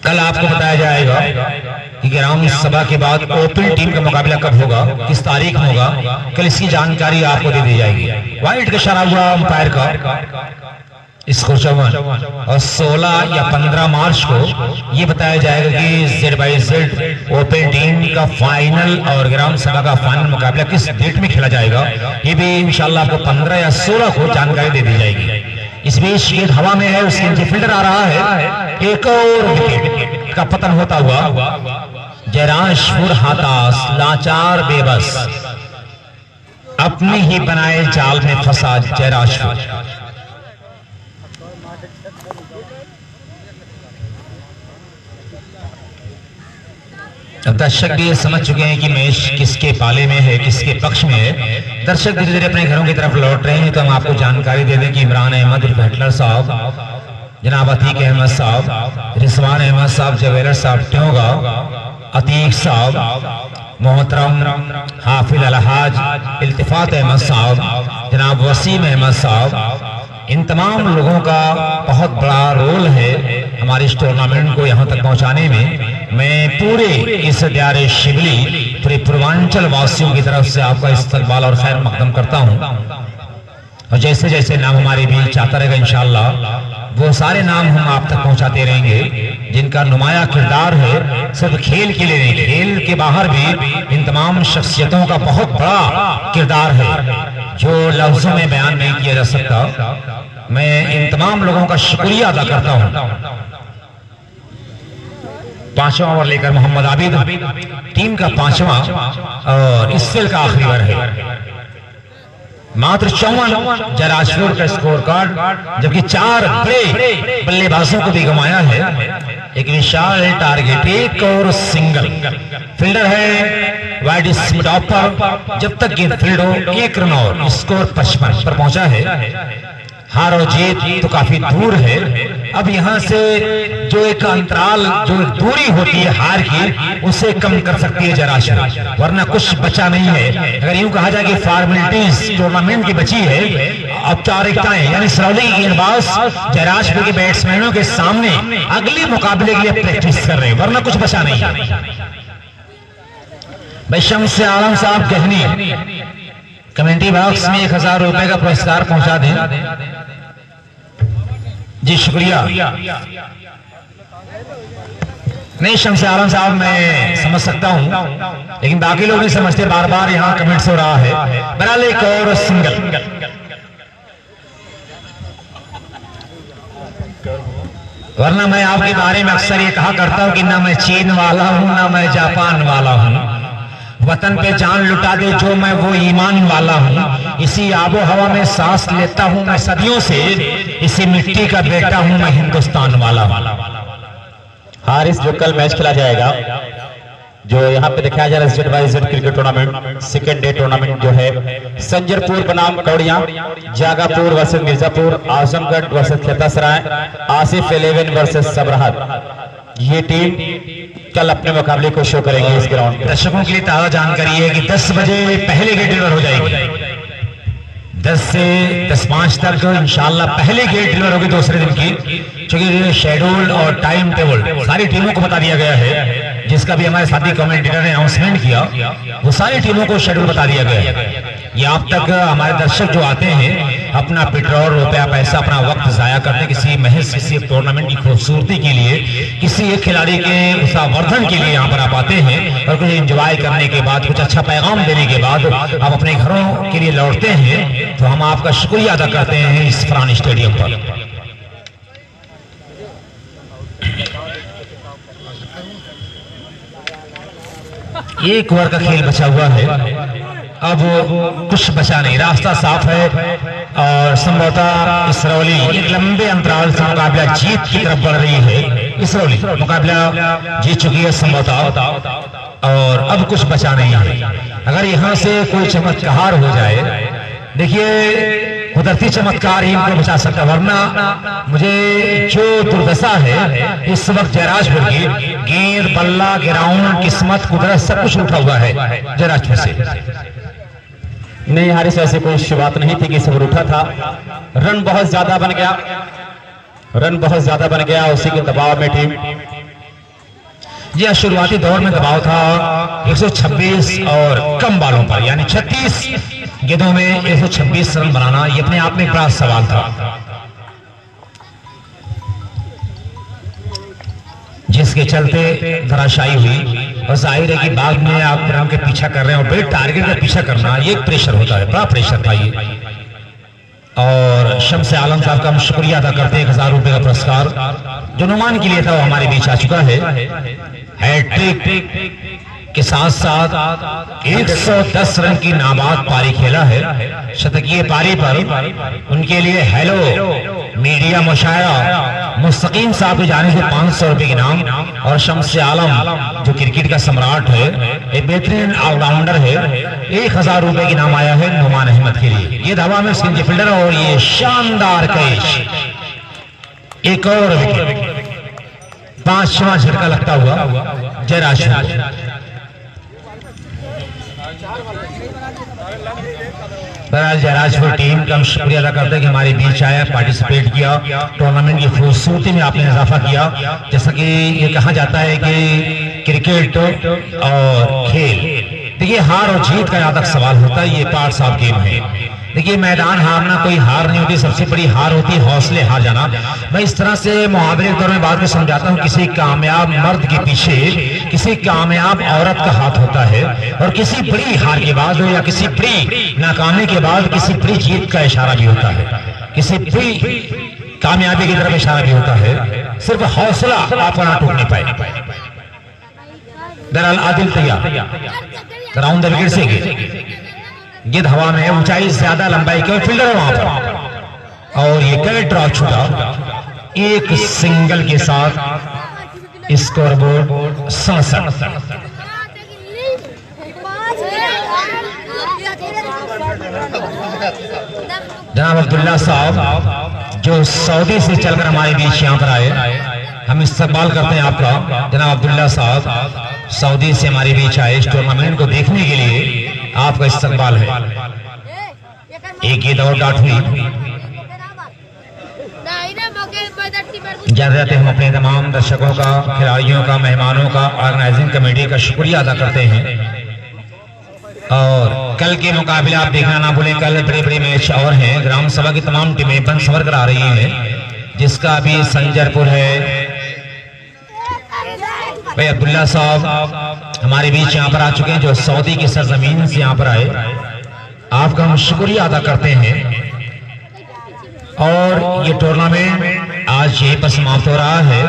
कल आपको बताया जाएगा कि ग्राम सभा के बाद ओपन टीम का मुकाबला कब होगा, किस तारीख में होगा, कल इसकी जानकारी आपको दे दी जाएगी। वाइट का इशारा हुआ अंपायर का इसको 54 और 16 या 15 मार्च को ये बताया जाएगा कि Z/Z ओपन टीम का फाइनल और ग्राम सभा का फाइनल मुकाबला किस डेट में खेला जाएगा। ये भी इंशाल्लाह आपको 15 या 16 को जानकारी दे दी जाएगी। इस बीच गेंद हवा में है, उसके नीचे फील्डर आ रहा है, एक और विकेट का पतन होता हुआ जयराजपुर हाथास लाचार बेबस, अपने ही बनाए जाल में फंसा जयराजपुर। अब दर्शक भी ये समझ चुके हैं कि मैच किसके पाले में है, किसके पक्ष में है। दर्शक धीरे धीरे अपने घरों की तरफ लौट रहे हैं, तो हम आपको जानकारी दे दें कि इमरान अहमद हिटलर साहब, जनाब अतीक अहमद साहब, रिजवान अहमद साहब, जवेलर साहब ट्योगा, अतीक साहब, मोहतरम हाफिज अलहाज इल्तिफात अहमद साहब, जनाब वसीम अहमद साहब, इन तमाम लोगों का बहुत बड़ा रोल है हमारे इस टूर्नामेंट को यहाँ तक पहुँचाने में। मैं पूरे इस दियारे शिबली पूरे पूर्वांचल वासियों की तरफ से आपका इस्तकबाल और खैर मकदम करता हूँ। और जैसे जैसे नाम हमारे बीच आता रहेगा इंशाअल्लाह, वो सारे नाम हम आप तक पहुंचाते रहेंगे जिनका नुमाया किरदार है सिर्फ खेल के लिए नहीं, खेल के बाहर भी इन तमाम शख्सियतों का बहुत बड़ा किरदार है जो लफ्जों में बयान नहीं किया जा सकता। मैं इन तमाम लोगों का शुक्रिया अदा करता हूं। 5वां ओवर लेकर मोहम्मद आबिद टीम का 5वां और इस सेल का आखिरी ओवर है। मात्र 54 जयराजपुर का स्कोर कार्ड, जबकि 4 बड़े बल्लेबाजों को भी गंवाया है। एक विशाल टारगेट, एक और सिंगल। फील्डर है वाइड टॉप पर, जब तक गेंद फील्ड हो 1 रन और स्कोर 55 पर पहुंचा है। हार और जीत तो काफी दूर है। अब यहाँ से जो एक अंतराल, जो एक दूरी होती है हार की, उसे कम कर सकती है जयराजपुर, वरना कुछ बचा नहीं है। अगर यूं कहा जाए कि फॉर्मेलिटीज टूर्नामेंट की बची है, औपचारिकताएं, यानी सिरौली के गेंदबाज जयराजपुर के बैट्समैनों के सामने अगले मुकाबले के लिए प्रैक्टिस कर रहे हैं, वरना कुछ बचा नहीं है। भाई शम्स आलम साहब गहनी कमेंट्री बॉक्स में 1000 रुपए का पुरस्कार पहुंचा दें। जी शुक्रिया। नहीं शम्स आलम साहब मैं समझ सकता हूं, लेकिन बाकी लोग नहीं समझते, बार बार यहाँ कमेंट्स हो रहा है। बहरहाल एक और सिंगल। वरना मैं आपके बारे में अक्सर ये कहा करता हूं कि ना मैं चीन वाला हूं ना मैं जापान वाला हूं, वतन पे जान लुटा दे जो मैं वो ईमान वाला हूँ। इसी आबो हवा में सांस लेता हूँ मैं सदियों से, इसी मिट्टी का बेटा हूँ मैं हिंदुस्तान वाला। हारिस जो कल मैच खेला जाएगा, जो यहाँ पे दिखाया जा रहा है Z/Z cricket tournament, second day tournament जो है संजरपुर बनाम Kauriya, Jagapur versus Mirzapur, Azamgarh versus Khetasarai, Asif 11 versus Sabarhat. ये टीम कल अपने मुकाबले को शो करेंगे इस ग्राउंड पे। दर्शकों के लिए ताजा जानकारी है कि 10 बजे पहले गेट डिलीवर हो जाएगी। 10 से 10:05 तक इंशाल्लाह पहले गेट डिलीवर होगी दूसरे दिन की, क्योंकि शेड्यूल और टाइम टेबल सारी टीमों को बता दिया गया है, जिसका भी हमारे साथी कमेंटेटर ने अनाउंसमेंट किया, वो सारी टीमों को शेड्यूल बता दिया गया है। ये आप तक हमारे दर्शक जो आते हैं अपना पेट्रोल रुपया पैसा अपना वक्त जाया करते किसी महज किसी टूर्नामेंट की खूबसूरती के लिए, किसी एक खिलाड़ी के उत्साहवर्धन के लिए यहाँ पर आप आते हैं और कुछ एंजॉय करने के बाद, कुछ अच्छा पैगाम देने के बाद आप अपने घरों के लिए लौटते हैं, तो हम आपका शुक्रिया अदा करते हैं इस फरहान स्टेडियम पर। एक ओवर का खेल बचा हुआ है, अब कुछ बचा नहीं, रास्ता साफ है और संभवतः इसरौली एक लंबे अंतराल से मुकाबला जीत की तरफ बढ़ रही है। इसरौली मुकाबला जीत चुकी है संभवतः, और अब कुछ बचा नहीं है। अगर यहाँ से कोई चमत्कार हो जाए, देखिए कुदरती चमत्कार ही इनको बचा सकता, वरना मुझे जो दुर्दशा है इस वक्त जयराजपुर की, गेंद बल्ला ग्राउंड किस्मत कुदरत सब कुछ उठा हुआ है जयराजपुर से। नहीं हारिस, वैसे कोई शुरुआत नहीं थी कि सबर उठा था। रन बहुत ज्यादा बन गया, रन बहुत ज्यादा बन गया, उसी के दबाव में टीम। यह शुरुआती दौर में दबाव था 126 और कम बालों पर, यानी 36 गेंदों में 126 रन बनाना, यह अपने आप में एक बड़ा सवाल था, जिसके चलते धराशायी हुई। और जाहिर है कि बाद में आप रन के पीछा कर रहे हैं और बड़े टारगेट का पीछा करना, ये एक प्रेशर होता है, बड़ा प्रेशर था ये। और शम्स आलम साहब का हम शुक्रिया अदा करते हैं, 1000 रुपए का पुरस्कार जो नुमान के लिए था वो हमारे बीच आ चुका है। हैट्रिक के साथ साथ 110 रन की नाबाद पारी खेला है। शतकीय पारी पर उनके लिए हेलो मीडिया मुशायरा मुस्तकीम साहब की जाने से 500 रुपए के इनाम। और शम्स आलम जो क्रिकेट का सम्राट है, एक बेहतरीन ऑलराउंडर है, 1000 रुपए के इनाम आया है नुमान अहमद के लिए। ये धावा में स्पिन फील्डर और ये शानदार कैच, एक और विकेट, 5वां झटका लगता हुआ जयराज। बहरहाल जयराजपुर टीम का हम शुक्रिया अदा करते हैं कि हमारे बीच आया, पार्टिसिपेट किया, टूर्नामेंट की खूबसूरती में आपने इजाफा किया। जैसा कि ये कहा जाता है कि क्रिकेट और खेल, देखिए हार और जीत का यहाँ तक सवाल होता है, ये पार्ट्स ऑफ गेम है। देखिए मैदान हारना कोई हार नहीं होती, सबसे बड़ी हार होती है हौसले हार जाना। मैं इस तरह से मुहावरे के तौर में बात में समझाता हूँ, किसी कामयाब मर्द के पीछे किसी कामयाब औरत का हाथ होता है, और किसी बड़ी हार के बाद या किसी बड़ी नाकामी के बाद किसी बड़ी जीत का इशारा भी होता है, किसी बड़ी कामयाबी की तरफ इशारा भी होता है। सिर्फ हौसला आपका ना टूटने पाए। बहरहाल आदिल तैयार, राउंड द विकेट से गेंद हवा में, ऊंचाई ज्यादा, लंबाई के फील्डर है वहां पर, और ये कैच ड्रॉप छूटा एक सिंगल के साथ। Score board 67। जनाब अब्दुल्ला साहब जो सऊदी से चलकर हमारे बीच यहाँ पर आए, हम इस्तकबाल करते हैं आपका। जनाब अब्दुल्ला साहब सऊदी से हमारे बीच आए, इस टूर्नामेंट को देखने के लिए आपका इस्तकबाल है। एक गेंद और डाट हुई। जाते हम अपने तमाम दर्शकों का, खिलाड़ियों का, मेहमानों का, ऑर्गेनाइजिंग कमेटी का शुक्रिया अदा करते हैं। और कल के मुकाबले आप देखना ना भूलें, कल बड़े बड़े मैच और हैं। ग्राम सभा की तमाम टीमें बन सवर कर आ रही हैं, जिसका अभी संजरपुर है। भाई अब्दुल्ला साहब हमारे बीच यहाँ पर आ चुके हैं, जो सऊदी की सरजमीन से यहाँ पर आए, आपका हम शुक्रिया अदा करते हैं। और ये टूर्नामेंट आज यहीं पर समाप्त हो रहा है।